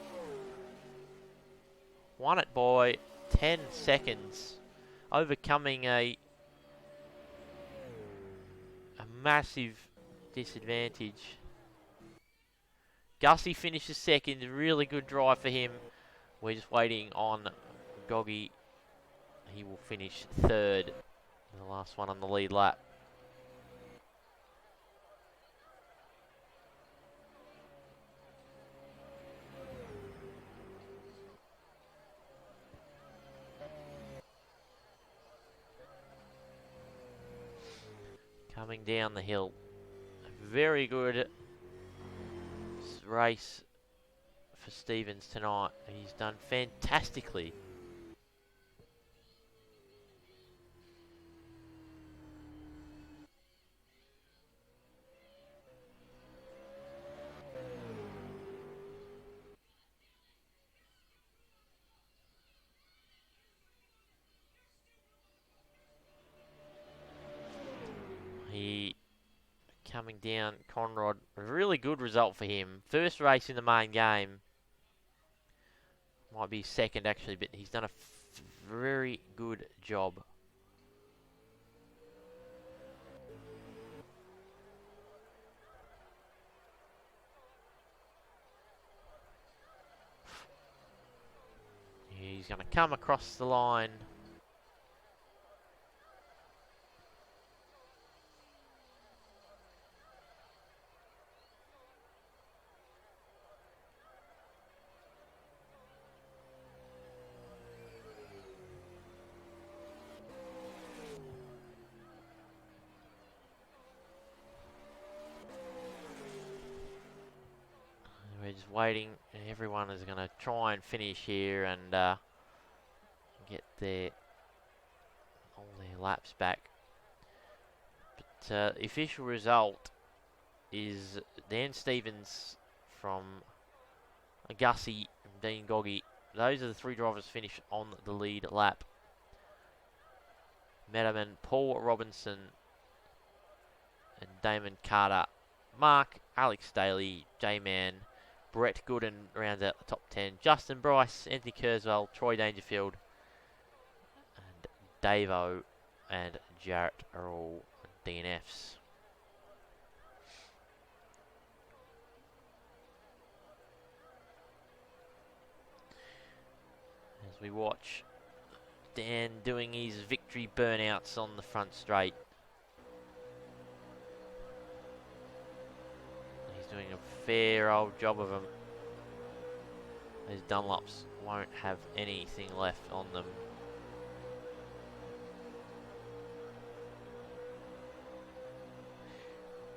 Won it by 10 seconds, overcoming a massive disadvantage. Gussie finishes second, really good drive for him. We're just waiting on Goggy. He will finish third, the last one on the lead lap. Coming down the hill. Very good race for Stevens tonight. He's done fantastically. coming down Conrod. A really good result for him. First race in the main game. Might be second actually, but he's done a very good job. He's going to come across the line. We're just waiting. Everyone is going to try and finish here and get all their laps back. But the official result is Dan Stevens from Gussie and Dean Goggy. Those are the three drivers finished on the lead lap. Meadowan, Paul Robinson and Damon Carter. Mark, Alex Daly, J-Man, Brett Gooden rounds out the top 10. Justin Bryce, Anthony Kurzweil, Troy Dangerfield, and Davo and Jarrett are all DNFs. As we watch Dan doing his victory burnouts on the front straight. He's doing a fair old job of them. Those Dunlops won't have anything left on them.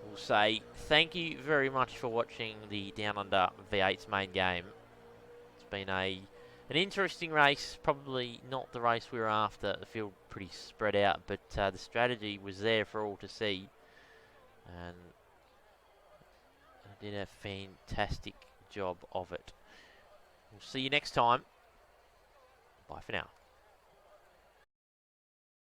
We'll say thank you very much for watching the Downunder V8's main game. It's been an interesting race, probably not the race we were after. The field pretty spread out, but the strategy was there for all to see. And I did a fantastic job of it. We'll see you next time. Bye for now.